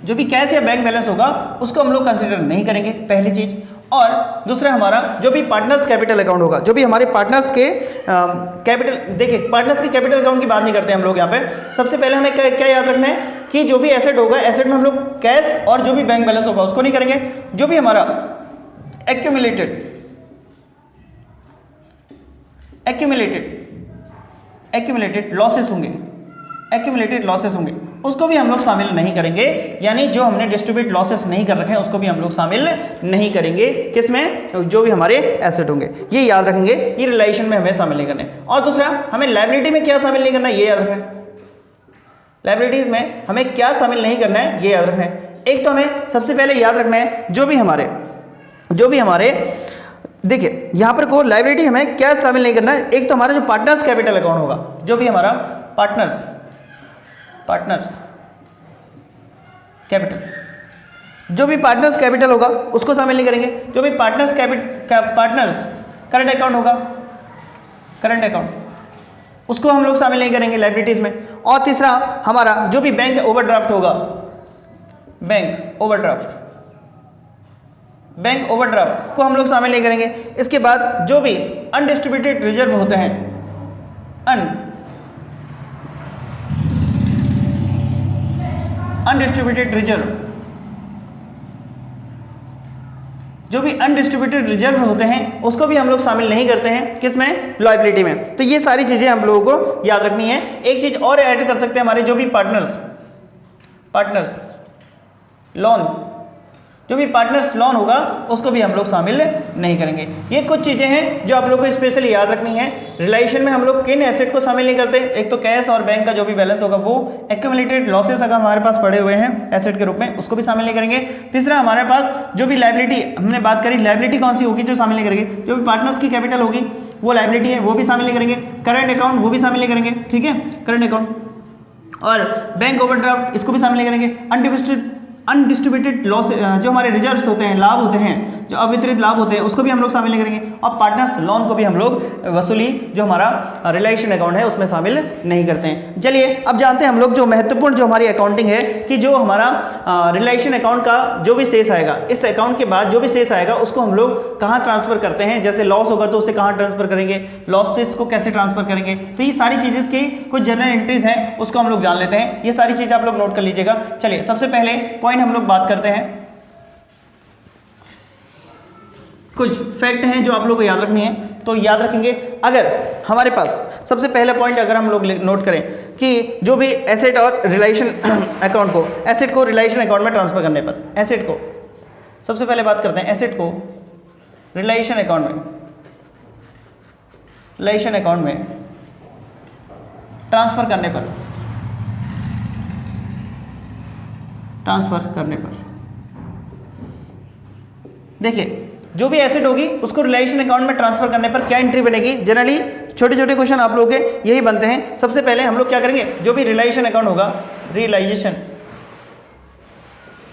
जो भी कैश या बैंक बैलेंस होगा उसको हम लोग कंसिडर नहीं करेंगे, पहली चीज़। और दूसरा हमारा जो भी पार्टनर्स कैपिटल अकाउंट होगा, जो भी हमारे पार्टनर्स के कैपिटल, देखिए पार्टनर्स के कैपिटल अकाउंट की बात नहीं करते हम लोग यहाँ पे। सबसे पहले हमें क्या याद रखना है कि जो भी एसेट होगा, एसेट में हम लोग कैश और जो भी बैंक बैलेंस होगा उसको नहीं करेंगे। जो भी हमारा एक्यूमुलेटेड लॉसेस होंगे, उसको भी हम लोग शामिल नहीं करेंगे। यानी जो हमने डिस्ट्रीब्यूट लॉसेस नहीं कर रखे हैं उसको भी हम लोग शामिल नहीं करेंगे, किसमें, जो भी हमारे एसेट होंगे, ये याद रखेंगे। ये रिलेशन में हमें शामिल नहीं करने। और दूसरा, हमें लायबिलिटी में क्या शामिल नहीं करना है, ये याद रखना है। लायबिलिटीज में हमें क्या शामिल नहीं करना है, ये याद रखना है। एक तो हमें सबसे पहले याद रखना है, जो भी हमारे देखिए यहाँ पर को लायबिलिटी हमें क्या शामिल नहीं करना है। एक तो हमारा जो पार्टनर्स कैपिटल अकाउंट होगा, जो भी हमारा पार्टनर्स कैपिटल, जो भी पार्टनर्स कैपिटल होगा उसको शामिल नहीं करेंगे। जो भी पार्टनर्स करंट अकाउंट होगा, करंट अकाउंट, उसको हम लोग शामिल नहीं करेंगे लायबिलिटीज में। और तीसरा हमारा जो भी बैंक ओवरड्राफ्ट होगा, बैंक ओवरड्राफ्ट को हम लोग शामिल नहीं करेंगे। इसके बाद जो भी अनडिस्ट्रीब्यूटेड रिजर्व होते हैं, अनडिस्ट्रीब्यूटेड रिजर्व, जो भी अनडिस्ट्रीब्यूटेड रिजर्व होते हैं उसको भी हम लोग शामिल नहीं करते हैं किसमें, लायबिलिटी में। तो ये सारी चीजें हम लोगों को याद रखनी है। एक चीज और ऐड कर सकते हैं, हमारे जो भी पार्टनर्स लोन, जो भी पार्टनर्स लोन होगा उसको भी हम लोग शामिल नहीं करेंगे। ये कुछ चीज़ें हैं जो आप लोग को स्पेशली याद रखनी है। रिलेशन में हम लोग किन एसेट को शामिल नहीं करते, एक तो कैश और बैंक का जो भी बैलेंस होगा वो, एक्यूमुलेटेड लॉसेस अगर हमारे पास पड़े हुए हैं एसेट के रूप में उसको भी शामिल नहीं करेंगे। तीसरा हमारे पास जो भी लायबिलिटी हमने बात करी, लायबिलिटी कौन सी होगी जो शामिल नहीं करेंगे, जो भी पार्टनर्स की कैपिटल होगी वो लायबिलिटी है वो भी शामिल नहीं करेंगे। करंट अकाउंट वो भी शामिल नहीं करेंगे, ठीक है, करंट अकाउंट। और बैंक ओवरड्राफ्ट इसको भी शामिल नहीं करेंगे। अनडिस्ट्रीब्यूटेड लॉस जो हमारे रिजर्व्स होते हैं, लाभ होते हैं, जो अवितरित लाभ होते हैं उसको भी हम लोग शामिल नहीं करेंगे। और पार्टनर्स लोन को भी हम लोग वसूली जो हमारा रिलेशन अकाउंट है उसमें शामिल नहीं करते हैं। चलिए अब जानते हैं हम लोग जो महत्वपूर्ण जो हमारी अकाउंटिंग है कि जो हमारा रिलेशन अकाउंट का जो भी शेष आएगा, इस अकाउंट के बाद जो भी शेष आएगा उसको हम लोग कहाँ ट्रांसफर करते हैं। जैसे लॉस होगा तो उसे कहाँ ट्रांसफर करेंगे, लॉसेस को कैसे ट्रांसफर करेंगे। तो ये सारी चीज़ें की कुछ जनरल एंट्रीज हैं उसको हम लोग जान लेते हैं। ये सारी चीज़ें आप लोग नोट कर लीजिएगा। चलिए सबसे पहले पॉइंट हम लोग बात करते हैं, कुछ फैक्ट हैं जो आप लोग को याद रखनी है। तो याद रखेंगे, अगर हमारे पास सबसे पहला पॉइंट अगर हम लोग नोट करें कि जो भी एसेट और रिलेशन अकाउंट को, एसेट को रिलेशन अकाउंट में ट्रांसफर करने पर, एसेट को सबसे पहले बात करते हैं, एसेट को रिलेशन अकाउंट में ट्रांसफर करने पर देखिए जो भी एसेट होगी उसको रिलेशन अकाउंट में ट्रांसफर करने पर क्या एंट्री बनेगी। जनरली छोटे छोटे क्वेश्चन आप लोगों के यही बनते हैं। सबसे पहले हम लोग क्या करेंगे, जो भी रिलेशन अकाउंट होगा, रियलाइजेशन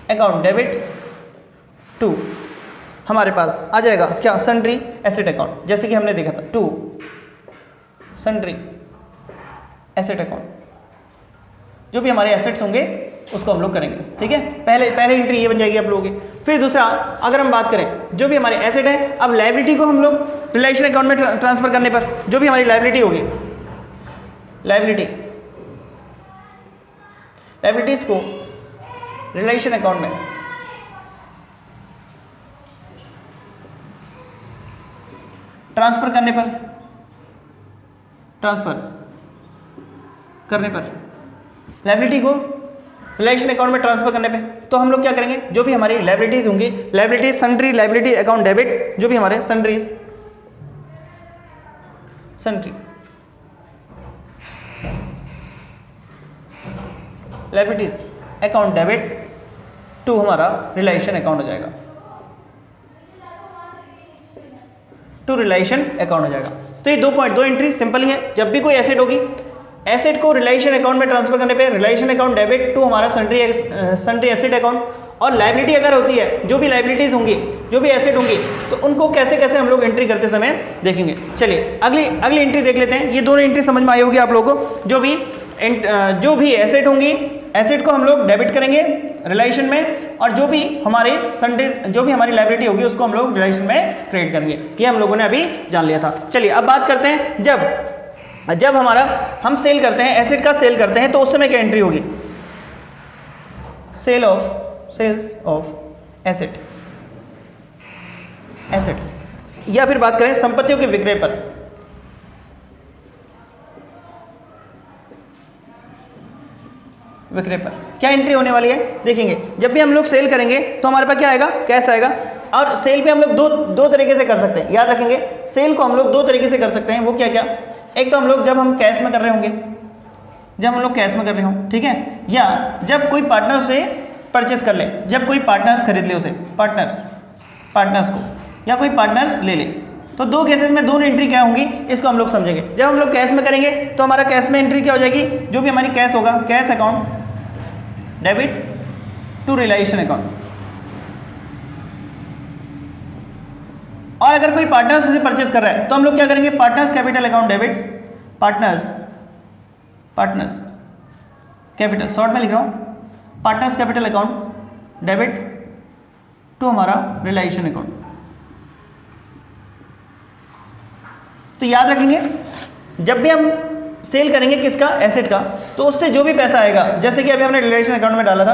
अकाउंट डेबिट टू हमारे पास आ जाएगा क्या, सन्ड्री एसेट अकाउंट, जैसे कि हमने देखा था टू सन्ड्री एसेट अकाउंट। जो भी हमारे एसेट्स होंगे उसको हम लोग करेंगे, ठीक है। पहले एंट्री ये बन जाएगी आप लोगों की। फिर दूसरा अगर हम बात करें जो भी हमारे एसेट है, अब लायबिलिटी को हम लोग रिलेशन अकाउंट में ट्रांसफर करने पर जो भी हमारी लायबिलिटी होगी, लायबिलिटीज को रिलेशन अकाउंट में ट्रांसफर करने पर लायबिलिटी को रिलेशन अकाउंट में ट्रांसफर करने पे तो हम लोग क्या करेंगे, जो भी हमारी लायबिलिटीज होंगी, liabilities sundry liability account debit, जो भी हमारे sundry liabilities account debit to हमारा रिलेशन अकाउंट हो जाएगा, टू रिलेशन अकाउंट हो जाएगा। तो ये दो एंट्री सिंपल ही है। जब भी कोई एसेट होगी, एसेट को रिलेशन अकाउंट में ट्रांसफर करने पे रिलेशन अकाउंट डेबिट टू हमारा सन्ड्री एसेट अकाउंट। और लायबिलिटी अगर होती है, जो भी लायबिलिटीज होंगी, जो भी एसेट होंगी, तो उनको कैसे कैसे हम लोग एंट्री करते समय देखेंगे। चलिए अगली एंट्री देख लेते हैं। ये दोनों एंट्री समझ में आई होगी आप लोगों को। जो भी एसेट होंगी, एसेट को हम लोग डेबिट करेंगे रिलेशन में, और जो भी हमारी लायबिलिटी होगी उसको हम लोग रिलेशन में क्रिएट करेंगे। ये हम लोगों ने अभी जान लिया था। चलिए अब बात करते हैं, जब हम सेल करते हैं, एसेट का सेल करते हैं, तो उस समय क्या एंट्री होगी, सेल ऑफ एसेट्स। या फिर बात करें संपत्तियों के विक्रय पर, क्या एंट्री होने वाली है देखेंगे। जब भी हम लोग सेल करेंगे तो हमारे पास क्या आएगा, कैश आएगा। और सेल पे हम लोग दो तरीके से कर सकते हैं, याद रखेंगे। सेल को हम लोग दो तरीके से कर सकते हैं, वो क्या क्या, एक तो हम लोग जब हम कैश में कर रहे होंगे, ठीक है, या जब कोई पार्टनर से परचेस कर ले, जब कोई पार्टनर्स खरीद ले उसे, पार्टनर्स को, या कोई पार्टनर्स ले ले। तो दो केसेस में दोनों एंट्री क्या होंगी इसको हम लोग समझेंगे। जब हम लोग कैश में करेंगे तो हमारा कैश में एंट्री क्या हो जाएगी, जो भी हमारी कैश होगा, cash account debit to realisation account. और अगर कोई पार्टनर्स से परचेस कर रहा है तो हम लोग क्या करेंगे, partners capital account debit, partners partners capital, short में लिख रहा हूँ, partners capital account debit to हमारा रिलाइजेशन अकाउंट। तो याद रखेंगे जब भी हम सेल करेंगे किसका, एसेट का, तो उससे जो भी पैसा आएगा, जैसे कि अभी हमने रिलेशन अकाउंट में डाला था,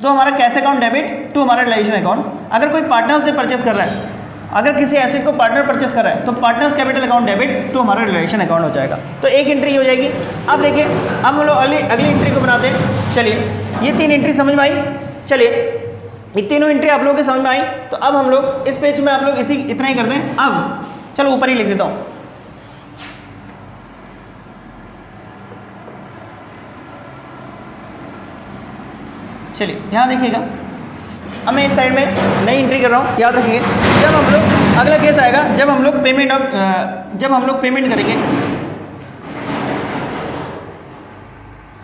तो हमारा कैश अकाउंट डेबिट टू हमारा रिलेशन अकाउंट। अगर कोई पार्टनर से परचेस कर रहा है, अगर किसी एसेट को पार्टनर परचेस कर रहा है, तो partners capital account debit to हमारा रिलेशन अकाउंट हो जाएगा। तो एक एंट्री हो जाएगी। अब देखिए, अब हम लोग अगली एंट्री को बनाते हैं। चलिए, ये 3 एंट्री समझ में आई। चलिए, ये तीनों एंट्री आप लोगों के समझ में आई। तो अब हम लोग इस पेज में आप लोग इतना ही करते हैं। अब चलो ऊपर ही लिख देता हूँ। चलिए यहाँ देखिएगा, अब मैं इस साइड में नई एंट्री कर रहा हूँ। याद रखिए, जब हम लोग अगला केस आएगा, जब हम लोग पेमेंट करेंगे,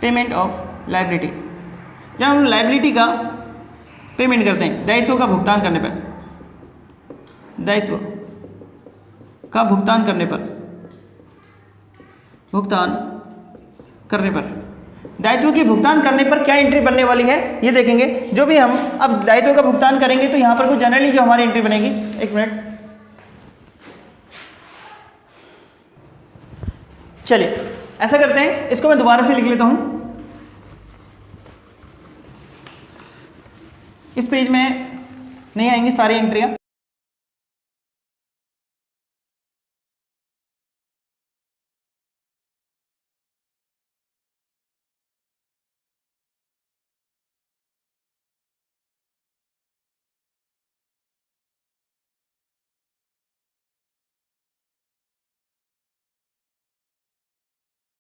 पेमेंट ऑफ लायबिलिटी, जब हम लायबिलिटी का पेमेंट करते हैं, दायित्व का भुगतान करने पर, दायित्व का भुगतान करने पर दायित्व के भुगतान करने पर क्या एंट्री बनने वाली है ये देखेंगे। जो भी हम अब दायित्व का भुगतान करेंगे तो यहां पर कुछ जनरली जो हमारी एंट्री बनेगी, एक मिनट, चलिए ऐसा करते हैं, इसको मैं दोबारा से लिख लेता हूं। इस पेज में नहीं आएंगी सारी एंट्रियां।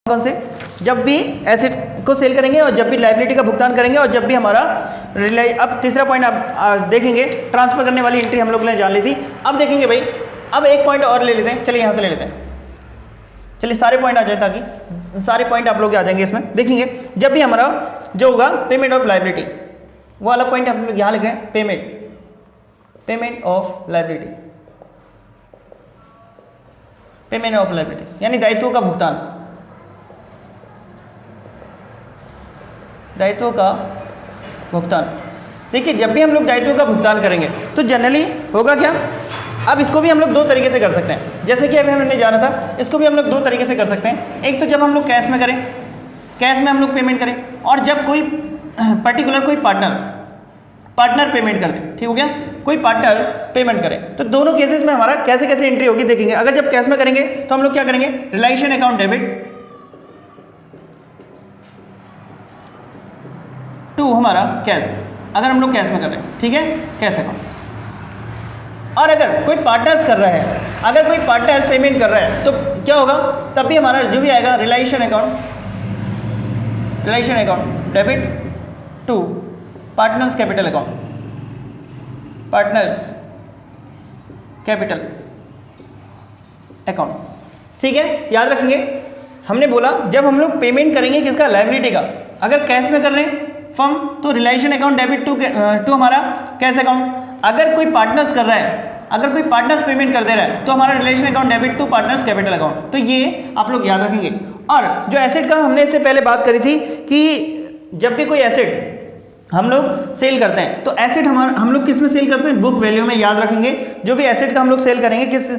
कौन से, जब भी एसेट को सेल करेंगे और जब भी लायबिलिटी का भुगतान करेंगे और जब भी हमारा अब तीसरा पॉइंट आप देखेंगे, ट्रांसफर करने वाली एंट्री हम लोग ने जान ली थी। अब देखेंगे भाई, अब एक पॉइंट और ले लेते हैं। चलिए यहाँ से ले लेते हैं, चलिए सारे पॉइंट आ जाए, ताकि सारे पॉइंट आप लोग आ जाएंगे इसमें। देखेंगे जब भी हमारा जो होगा पेमेंट ऑफ लायबिलिटी, वो वाला पॉइंट हम लोग यहाँ लिख रहे हैं, payment of liability, payment of liability यानी दायित्वों का भुगतान, दायित्वों का भुगतान। देखिए जब भी हम लोग दायित्वों का भुगतान करेंगे तो जनरली होगा क्या, अब इसको भी हम लोग 2 तरीके से कर सकते हैं। जैसे कि अभी हमने जाना था, इसको भी हम लोग 2 तरीके से कर सकते हैं। एक तो जब हम लोग कैश में करें, कैश में हम लोग पेमेंट करें, और जब कोई पर्टिकुलर कोई पार्टनर पेमेंट कर दे, ठीक हो गया, कोई पार्टनर पेमेंट करे, तो दोनों केसेस में हमारा कैसे कैसे एंट्री होगी देखेंगे। अगर जब कैश में करेंगे तो हम लोग क्या करेंगे, रिलेशन अकाउंट डेबिट टू हमारा कैश, अगर हम लोग कैश में कर रहे हैं, ठीक है, कैश अकाउंट। और अगर कोई पार्टनर्स कर रहा है, अगर कोई पार्टनर पेमेंट कर रहा है तो क्या होगा, तब भी हमारा जो भी आएगा realisation account debit to partners capital account, partners capital account, ठीक है। याद रखेंगे, हमने बोला जब हम लोग पेमेंट करेंगे किसका, लायबिलिटी का, अगर कैश में कर रहे हैं फर्म तो रिलेशन अकाउंट डेबिट टू हमारा कैश अकाउंट। अगर कोई पार्टनर्स कर रहा है, अगर कोई पार्टनर्स पेमेंट कर दे रहा है तो हमारा realisation account debit to partners capital account. तो ये आप लोग याद रखेंगे। और जो एसेट का हमने इससे पहले बात करी थी कि जब भी कोई एसेट हम लोग सेल करते हैं तो एसेट हम लोग किस में सेल करते हैं, बुक वैल्यू में। याद रखेंगे जो भी एसेट का हम लोग सेल करेंगे किस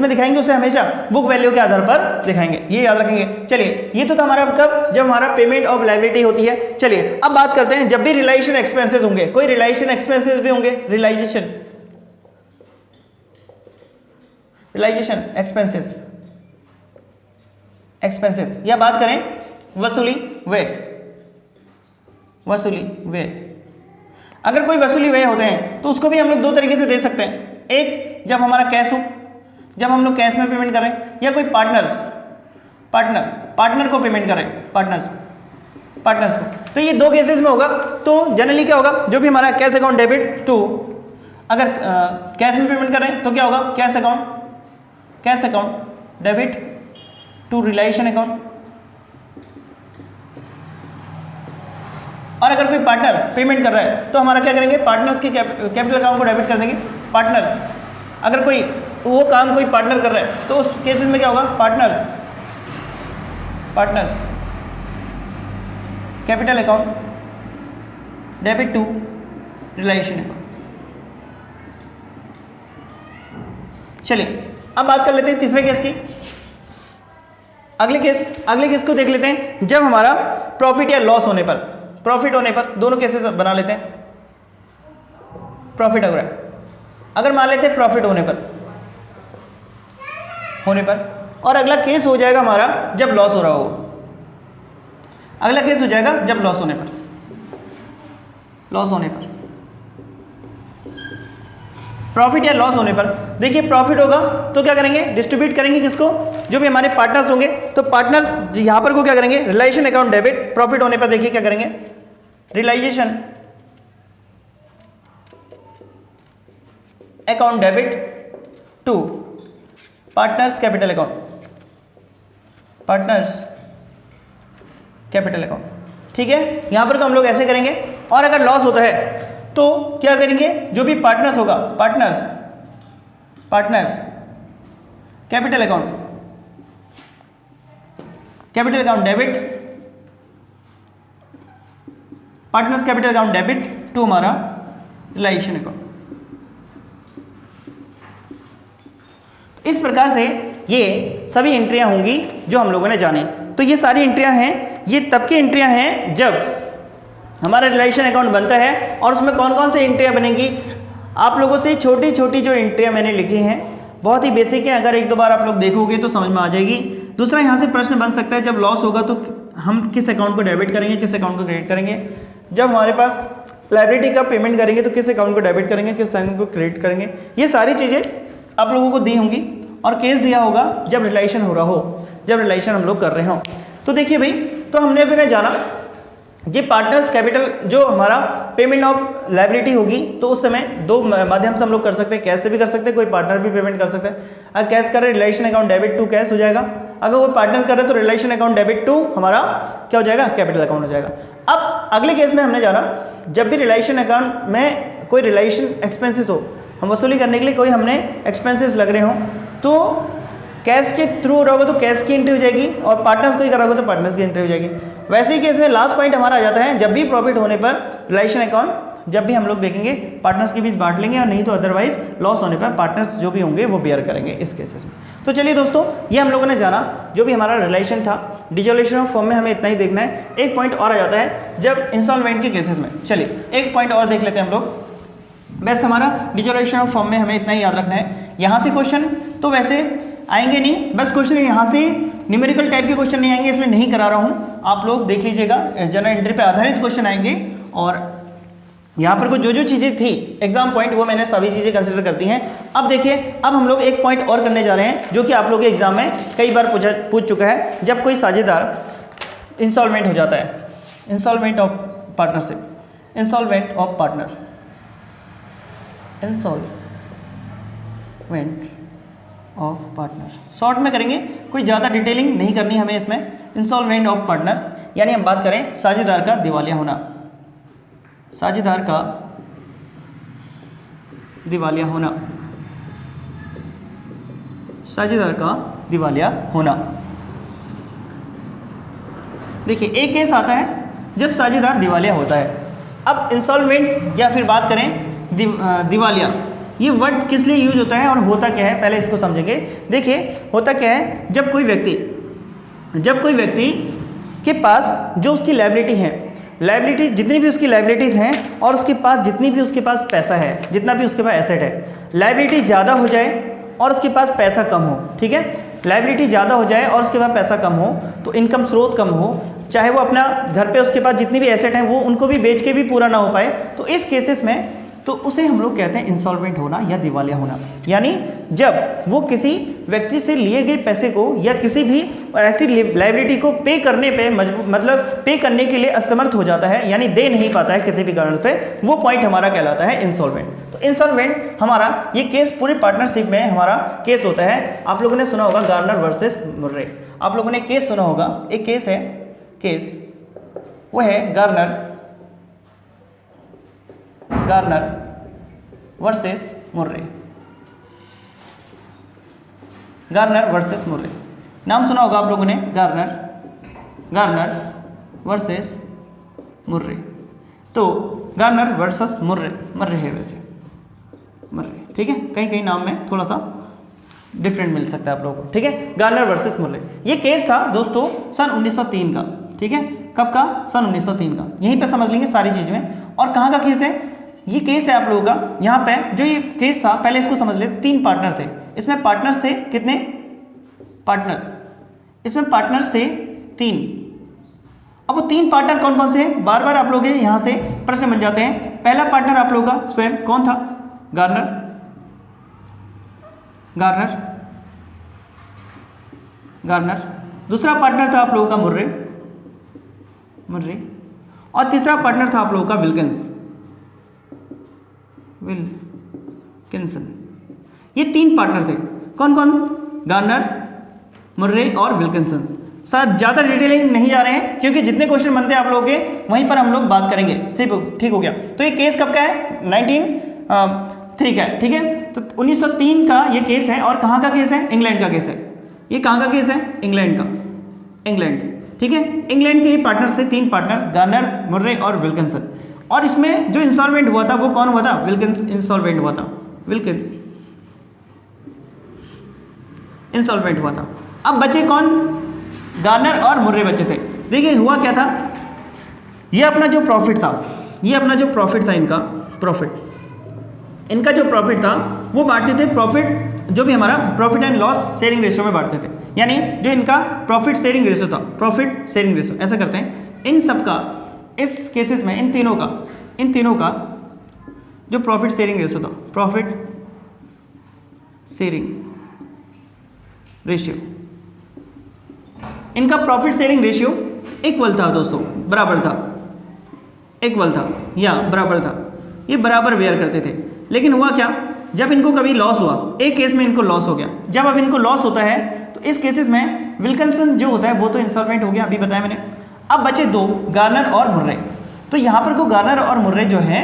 में दिखाएंगे, उसे हमेशा बुक वैल्यू के आधार पर दिखाएंगे, ये याद रखेंगे। चलिए ये तो था हमारा कब, जब हमारा पेमेंट ऑफ लायबिलिटी होती है। चलिए अब बात करते हैं जब भी रिलाइजेशन एक्सपेंसेस होंगे, कोई रिलाइजेशन एक्सपेंसेस भी होंगे, रिलाइजेशन एक्सपेंसेस, या बात करें वसूली व्यय। अगर कोई वसूली व्यय होते हैं तो उसको भी हम लोग 2 तरीके से दे सकते हैं। एक जब हमारा कैश हो, जब हम लोग कैश में पेमेंट करें, या कोई पार्टनर को पेमेंट करें, पार्टनर्स को, तो ये 2 केसेस में होगा। तो जनरली क्या होगा, जो भी हमारा कैश अकाउंट डेबिट टू, अगर कैश में पेमेंट करें तो क्या होगा, cash account debit to realisation account. और अगर कोई पार्टनर पेमेंट कर रहा है तो हमारा क्या करेंगे, पार्टनर्स के कैपिटल अकाउंट को डेबिट कर देंगे। पार्टनर्स, अगर कोई वो काम कोई पार्टनर कर रहा है तो उस केसेस में क्या होगा, partners capital account debit to realisation account. चलिए अब बात कर लेते हैं तीसरे केस की। अगले केस को देख लेते हैं जब हमारा प्रॉफिट या लॉस होने पर, प्रॉफिट होने पर, दोनों केसेस बना लेते हैं। प्रॉफिट हो रहा है, अगर मान लेते हैं प्रॉफिट होने पर, और अगला केस हो जाएगा हमारा जब लॉस हो रहा हो। अगला केस हो जाएगा जब लॉस होने पर, प्रॉफिट या लॉस होने पर। देखिए प्रॉफिट होगा तो क्या करेंगे, डिस्ट्रीब्यूट करेंगे किसको, जो भी हमारे पार्टनर्स होंगे। तो पार्टनर्स यहां पर को क्या करेंगे, रिलाइजेशन अकाउंट डेबिट। प्रॉफिट होने पर देखिए क्या करेंगे, realisation account debit to partners capital account, ठीक है। यहां पर हम लोग ऐसे करेंगे। और अगर लॉस होता है तो क्या करेंगे, जो भी पार्टनर्स होगा, partners capital account debit, partners capital account debit to हमारा रिलाइजेशन अकाउंट। इस प्रकार से ये सभी एंट्रियां होंगी जो हम लोगों ने जानी। तो ये सारी एंट्रियां हैं, ये तब की एंट्रियां हैं जब हमारा रिलेशन अकाउंट बनता है। और उसमें कौन कौन सी एंट्रियां बनेंगी, आप लोगों से छोटी छोटी जो एंट्रियां मैंने लिखी हैं बहुत ही बेसिक है, अगर एक दो बार आप लोग देखोगे तो समझ में आ जाएगी। दूसरा यहाँ से प्रश्न बन सकता है जब लॉस होगा तो हम किस अकाउंट को डेबिट करेंगे, किस अकाउंट को क्रेडिट करेंगे। जब हमारे पास लायबिलिटी का पेमेंट करेंगे तो किस अकाउंट को डेबिट करेंगे, किस अकाउंट को क्रेडिट करेंगे। ये सारी चीज़ें आप लोगों को दी होंगी। और केस दिया होगा जब रिलेशन हो रहा हो, जब रिलेशन हम लोग कर रहे हो। तो देखिए भाई, तो हमने अभी जाना जी पार्टनर्स कैपिटल जो हमारा पेमेंट ऑफ लायबिलिटी होगी, तो उस समय दो माध्यम से हम लोग कर सकते हैं, कैश से भी कर सकते हैं, कोई पार्टनर भी पेमेंट कर सकता है। अगर कैश करे realisation account debit to cash हो जाएगा, अगर वो पार्टनर करे तो रिलेशन अकाउंट डेबिट टू हमारा क्या हो जाएगा, कैपिटल अकाउंट हो जाएगा। अब अगले केस में हमने जाना, जब भी रिलेशन अकाउंट में कोई रिलेशन एक्सपेंसेस हो, हम वसूली करने के लिए कोई हमने एक्सपेंसेस लग रहे हो, तो कैश के थ्रू रहोगे तो कैश की एंट्री हो जाएगी, और पार्टनर्स को ही कराओगे तो पार्टनर्स की एंट्री हो जाएगी। वैसे ही केस में लास्ट पॉइंट हमारा आ जाता है, जब भी प्रॉफिट होने पर रिलेशन अकाउंट, जब भी हम लोग देखेंगे पार्टनर्स के बीच बांट लेंगे, और नहीं तो अदरवाइज लॉस होने पर पार्टनर्स जो भी होंगे वो बेयर करेंगे इस केसेस में। तो चलिए दोस्तों, ये हम लोगों ने जाना जो भी हमारा रिलेशन था। डिसोल्यूशन ऑफ फॉर्म में हमें इतना ही देखना है। एक पॉइंट और आ जाता है जब इंस्टॉलमेंट के केसेस में। चलिए एक पॉइंट और देख लेते हैं हम लोग। बस हमारा डिसोल्यूशन ऑफ फॉर्म में हमें इतना ही याद रखना है। यहाँ से क्वेश्चन तो वैसे आएंगे नहीं, बस क्वेश्चन यहाँ से न्यूमेरिकल टाइप के क्वेश्चन नहीं आएंगे, इसलिए नहीं करा रहा हूँ। आप लोग देख लीजिएगा, जनरल एंट्री पे आधारित क्वेश्चन आएंगे। और यहाँ पर जो जो चीज़ें थी एग्जाम पॉइंट, वो मैंने सभी चीज़ें कंसिडर करती हैं। अब देखिए, अब हम लोग एक पॉइंट और करने जा रहे हैं जो कि आप लोग के एग्जाम में कई बार पूछ चुका है। जब कोई साझेदार इंस्टॉलमेंट हो जाता है, instalment of partnership, instalment of partner, instalment of partner, short में करेंगे, कोई ज़्यादा डिटेलिंग नहीं करनी हमें इसमें। इंस्टॉलमेंट ऑफ पार्टनर यानी हम बात करें साझेदार का दिवालिया होना, साझेदार का दिवालिया होना, साझेदार का दिवालिया होना। देखिए एक केस आता है जब साझेदार दिवालिया होता है। अब इंस्टॉलमेंट या फिर बात करें दिवालिया, ये वर्ड किस लिए यूज होता है और होता क्या है, पहले इसको समझेंगे। देखिए होता क्या है, जब कोई व्यक्ति के पास जो उसकी लायबिलिटी है, लायबिलिटी जितनी भी उसकी लायबिलिटीज़ हैं, और उसके पास जितनी भी उसके पास पैसा है, जितना भी उसके पास एसेट है, लायबिलिटी ज़्यादा हो जाए और उसके पास पैसा कम हो, ठीक है, लायबिलिटी ज़्यादा हो जाए और उसके पास पैसा कम हो, तो इनकम स्रोत कम हो, चाहे वो अपना घर पे उसके पास जितनी भी एसेट हैं वो उनको भी बेच के भी पूरा ना हो पाए, तो इस केसेस में तो उसे हम लोग कहते हैं इंसॉल्वेंट होना या दिवालिया होना। यानी जब वो किसी व्यक्ति से लिए गए पैसे को या किसी भी ऐसी लायबिलिटी को पे करने पे मतलब पे करने के लिए असमर्थ हो जाता है, यानी दे नहीं पाता है किसी भी कारण पे, वो पॉइंट हमारा कहलाता है इंसॉल्वेंट। तो इंसॉल्वेंट हमारा ये केस पूरी पार्टनरशिप में हमारा केस होता है। आप लोगों ने सुना होगा गार्नर वर्सेस मुर्रे, आप लोगों ने केस सुना होगा, एक केस है, केस वो है Garner versus Murray, Garner versus Murray, नाम सुना होगा आप लोगों ने, गार्नर वर्सेस मुर्रे। तो गार्नर वर्सेस मुर्रे, मर्रे है वैसे, मर्रे, ठीक है, कहीं कहीं नाम में थोड़ा सा डिफरेंट मिल सकता है आप लोगों को, ठीक है। गार्नर वर्सेस मुर्रे, ये केस था दोस्तों सन 1903 का, ठीक है। कब का? सन 1903 का। यहीं पे समझ लेंगे सारी चीज में। और कहाँ का केस है? ये केस है आप लोगों का यहाँ पे, जो ये केस था पहले इसको समझ लेते। 3 पार्टनर थे इसमें, पार्टनर्स थे कितने? पार्टनर्स इसमें पार्टनर्स थे 3। अब वो 3 पार्टनर कौन कौन से हैं? बार बार आप लोग यहाँ से प्रश्न बन जाते हैं। पहला पार्टनर आप लोगों का स्वयं कौन था? Garner, Garner, Garner. दूसरा पार्टनर था आप लोगों का मुर्रे, मुर्रे। और तीसरा पार्टनर था आप लोगों का विल्किंस, विल्किंसन। ये 3 पार्टनर थे। कौन कौन? गार्नर, मुर्रे और विल्किंसन। सर ज़्यादा डिटेलिंग नहीं जा रहे हैं क्योंकि जितने क्वेश्चन बनते हैं आप लोगों के वहीं पर हम लोग बात करेंगे। सही, ठीक हो गया। तो ये केस कब का है? 1903 का है, ठीक है। तो 1903 का ये केस है। और कहाँ का केस है? इंग्लैंड का केस है। ये कहाँ का केस है? इंग्लैंड का, इंग्लैंड, ठीक है। इंग्लैंड के ये पार्टनर्स थे, 3 पार्टनर, गार्नर, मुर्रे और विल्किंसन। और इसमें जो इंसॉल्वेंट हुआ था वो कौन हुआ था? विल्किंस इंसॉल्वेंट हुआ था, विल्किंस इंसॉल्वेंट हुआ था। अब बचे कौन? गार्नर और मुर्रे बचे थे। देखिए हुआ क्या था, ये अपना जो प्रॉफिट था, ये अपना जो प्रॉफिट था, इनका प्रॉफिट, इनका जो प्रॉफिट था वो बांटते थे। प्रॉफिट जो भी हमारा profit and loss sharing ratio में बांटते थे। यानी जो इनका प्रॉफिट शेयरिंग रेशियो था, प्रॉफिट शेयरिंग रेशियो ऐसा करते हैं, इन सब का इस केसेस में इन तीनों का जो प्रॉफिट शेयरिंग रेशियो था, प्रॉफिट शेयरिंग रेशियो, इनका प्रॉफिट शेयरिंग रेशियो इक्वल था दोस्तों, बराबर था, इक्वल था या बराबर था। ये बराबर वेयर करते थे। लेकिन हुआ क्या, जब इनको कभी लॉस हुआ, एक केस में इनको लॉस हो गया, जब अब इनको लॉस होता है तो इस केसेस में विल्किंसन जो होता है वो तो इंसॉल्वेंट हो गया, अभी बताया मैंने। अब बचे 2, गार्नर और मुर्रे। तो यहाँ पर को गार्नर और मुर्रे जो है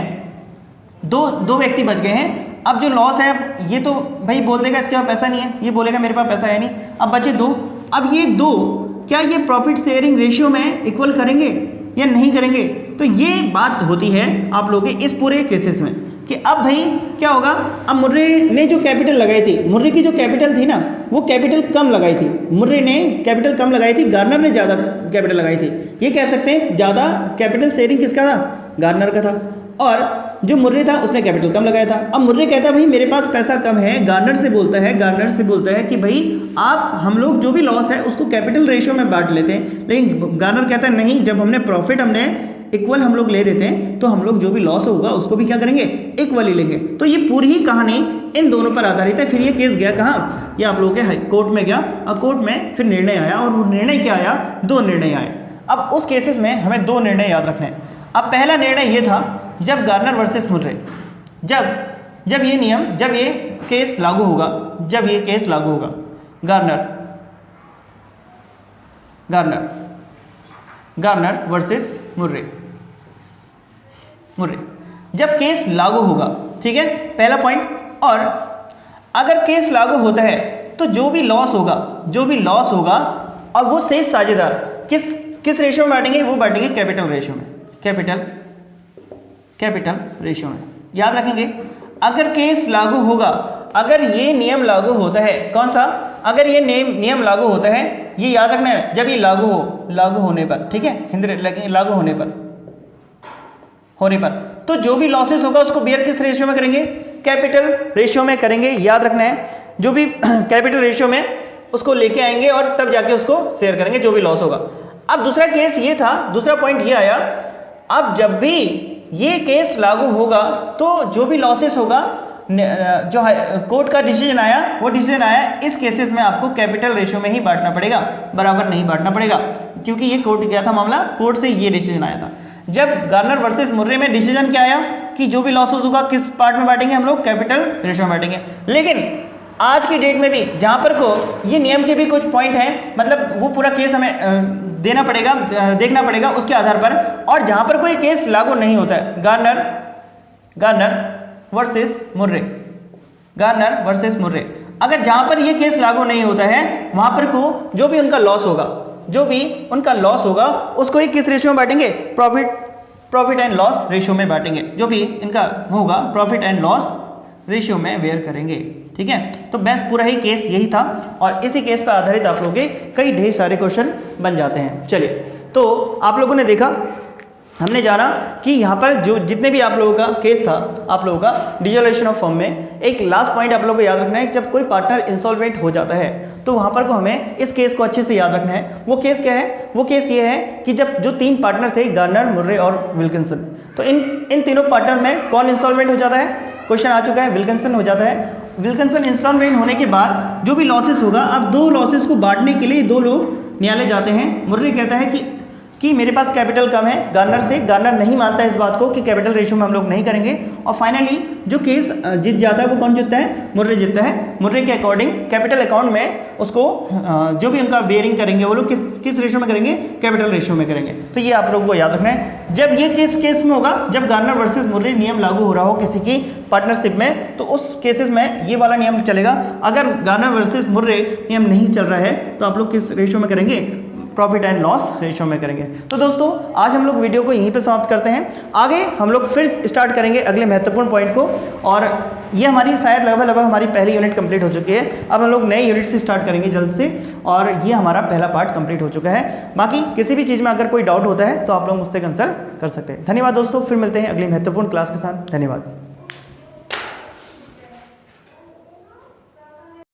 दो व्यक्ति बच गए हैं। अब जो लॉस है ये तो भाई बोल देगा इसके पास पैसा नहीं है, ये बोलेगा मेरे पास पैसा है नहीं। अब बचे 2। अब ये 2 क्या ये प्रॉफिट शेयरिंग रेशियो में इक्वल करेंगे या नहीं करेंगे? तो ये बात होती है आप लोगों के इस पूरे केसेस में कि अब भाई क्या होगा। अब मुर्रे ने जो कैपिटल लगाई थी, मुर्रे की जो कैपिटल थी ना वो कैपिटल कम लगाई थी, मुर्रे ने कैपिटल कम लगाई थी, गार्नर ने ज़्यादा कैपिटल लगाई थी। ये कह सकते हैं ज़्यादा कैपिटल शेयरिंग किसका था? गार्नर का था। और जो मुर्रे था उसने कैपिटल कम लगाया था। अब मुर्रे कहता है भाई मेरे पास पैसा कम है, गार्नर से बोलता है कि भाई आप हम लोग जो भी लॉस है उसको कैपिटल रेशियो में बांट लेते हैं। लेकिन गार्नर कहता है नहीं, जब हमने प्रॉफिट हमने इक्वल हम लोग ले लेते हैं तो हम लोग जो भी लॉस होगा उसको भी क्या करेंगे? इक्वल ही लेंगे। तो ये पूरी ही कहानी इन दोनों पर आधारित है। फिर ये केस गया कहाँ? ये आप लोगों के हाई कोर्ट में गया और कोर्ट में फिर निर्णय आया। और वो निर्णय क्या आया? 2 निर्णय आए। अब उस केसेस में हमें 2 निर्णय याद रखने हैं। अब पहला निर्णय ये था जब गार्नर वर्सेस मुर्रे, जब ये नियम, जब ये केस लागू होगा, जब ये केस लागू होगा, गार्नर वर्सेस मुर्रे, जब केस लागू होगा, ठीक है, पहला पॉइंट। और अगर केस लागू होता है तो जो भी लॉस होगा और वो शेष साझेदार किस रेशियो में बांटेंगे? वो बांटेंगे कैपिटल रेशियो में, कैपिटल रेशियो में। याद रखेंगे अगर केस लागू होगा, अगर ये नियम लागू होता है, कौन सा? अगर ये नियम लागू होता है, ये याद रखना है, जब ये लागू होने पर, ठीक है, हिंदी लागू होने पर तो जो भी लॉसेस होगा उसको बेयर किस रेशियो में करेंगे? कैपिटल रेशियो में करेंगे। याद रखना है जो भी कैपिटल रेशियो में उसको लेके आएंगे और तब जाके उसको शेयर करेंगे जो भी लॉस होगा। अब दूसरा केस ये था, दूसरा पॉइंट ये आया, अब जब भी ये केस लागू होगा तो जो भी लॉसेस होगा, जो कोर्ट का डिसीजन आया, वो डिसीजन आया इस केसेस में आपको कैपिटल रेशियो में ही बांटना पड़ेगा, बराबर नहीं बांटना पड़ेगा, क्योंकि ये कोर्ट गया था मामला, कोर्ट से ये डिसीजन आया था। जब गार्नर वर्सेस मुर्रे में डिसीजन क्या आया कि जो भी लॉसेस होगा किस पार्ट में बांटेंगे? हम लोग कैपिटल रेशियो में बांटेंगे। लेकिन आज की डेट में भी जहां पर को ये नियम के भी कुछ पॉइंट हैं, मतलब वो पूरा केस हमें देना पड़ेगा, देखना पड़ेगा उसके आधार पर। और जहां पर कोई केस लागू नहीं होता है, गार्नर वर्सेस मुर्रे, अगर जहां पर ये केस लागू नहीं होता है वहां पर को जो भी उनका लॉस होगा उसको ही किस रेशियो में बांटेंगे? Profit profit and loss ratio में बांटेंगे, जो भी इनका वो होगा प्रॉफिट एंड लॉस रेशियो में वेयर करेंगे। ठीक है, तो बस पूरा ही केस यही था और इसी केस पर आधारित आप लोगों के कई ढेर सारे क्वेश्चन बन जाते हैं। चलिए, तो आप लोगों ने देखा, हमने जाना कि यहाँ पर जो जितने भी आप लोगों का केस था, आप लोगों का डिसोल्यूशन ऑफ फर्म में एक लास्ट पॉइंट आप लोगों को याद रखना है, जब कोई पार्टनर इंसॉल्वेंट हो जाता है तो वहाँ पर को हमें इस केस को अच्छे से याद रखना है। वो केस क्या है? वो केस ये है कि जब जो 3 पार्टनर थे, गार्नर, मुर्रे और विल्किंसन, तो इन तीनों पार्टनर में कौन इंसॉल्वेंट हो जाता है? क्वेश्चन आ चुका है, विल्किंसन हो जाता है। विल्किंसन इंसॉल्वेंट होने के बाद जो भी लॉसेस होगा, अब 2 लॉसेस को बांटने के लिए 2 लोग न्यायालय जाते हैं। मुर्रे कहता है कि मेरे पास कैपिटल कम है गार्नर से, गार्नर नहीं मानता है इस बात को कि कैपिटल रेशियो में हम लोग नहीं करेंगे, और फाइनली जो केस जीत जाता है वो कौन जीतता है? मुर्रे जीतता है। मुर्रे के अकॉर्डिंग कैपिटल अकाउंट में उसको जो भी उनका बेयरिंग करेंगे वो लोग किस रेशियो में करेंगे? कैपिटल रेशियो में करेंगे। तो ये आप लोगों को याद रखना है। जब ये केस में होगा, जब गार्नर वर्सेस मुर्रे नियम लागू हो रहा हो किसी की पार्टनरशिप में, तो उस केसेस में ये वाला नियम चलेगा। अगर गार्नर वर्सेस मुर्रे नियम नहीं चल रहा है तो आप लोग किस रेशियो में करेंगे? प्रॉफिट एंड लॉस रेशियो में करेंगे। तो दोस्तों, आज हम लोग वीडियो को यहीं पे समाप्त करते हैं। आगे हम लोग फिर स्टार्ट करेंगे अगले महत्वपूर्ण पॉइंट को, और ये हमारी शायद लगभग हमारी पहली यूनिट कंप्लीट हो चुकी है। अब हम लोग नए यूनिट से स्टार्ट करेंगे जल्द से, और ये हमारा पहला पार्ट कंप्लीट हो चुका है। बाकी किसी भी चीज़ में अगर कोई डाउट होता है तो आप लोग मुझसे कंसल्ट कर सकते हैं। धन्यवाद दोस्तों, फिर मिलते हैं अगली महत्वपूर्ण क्लास के साथ। धन्यवाद।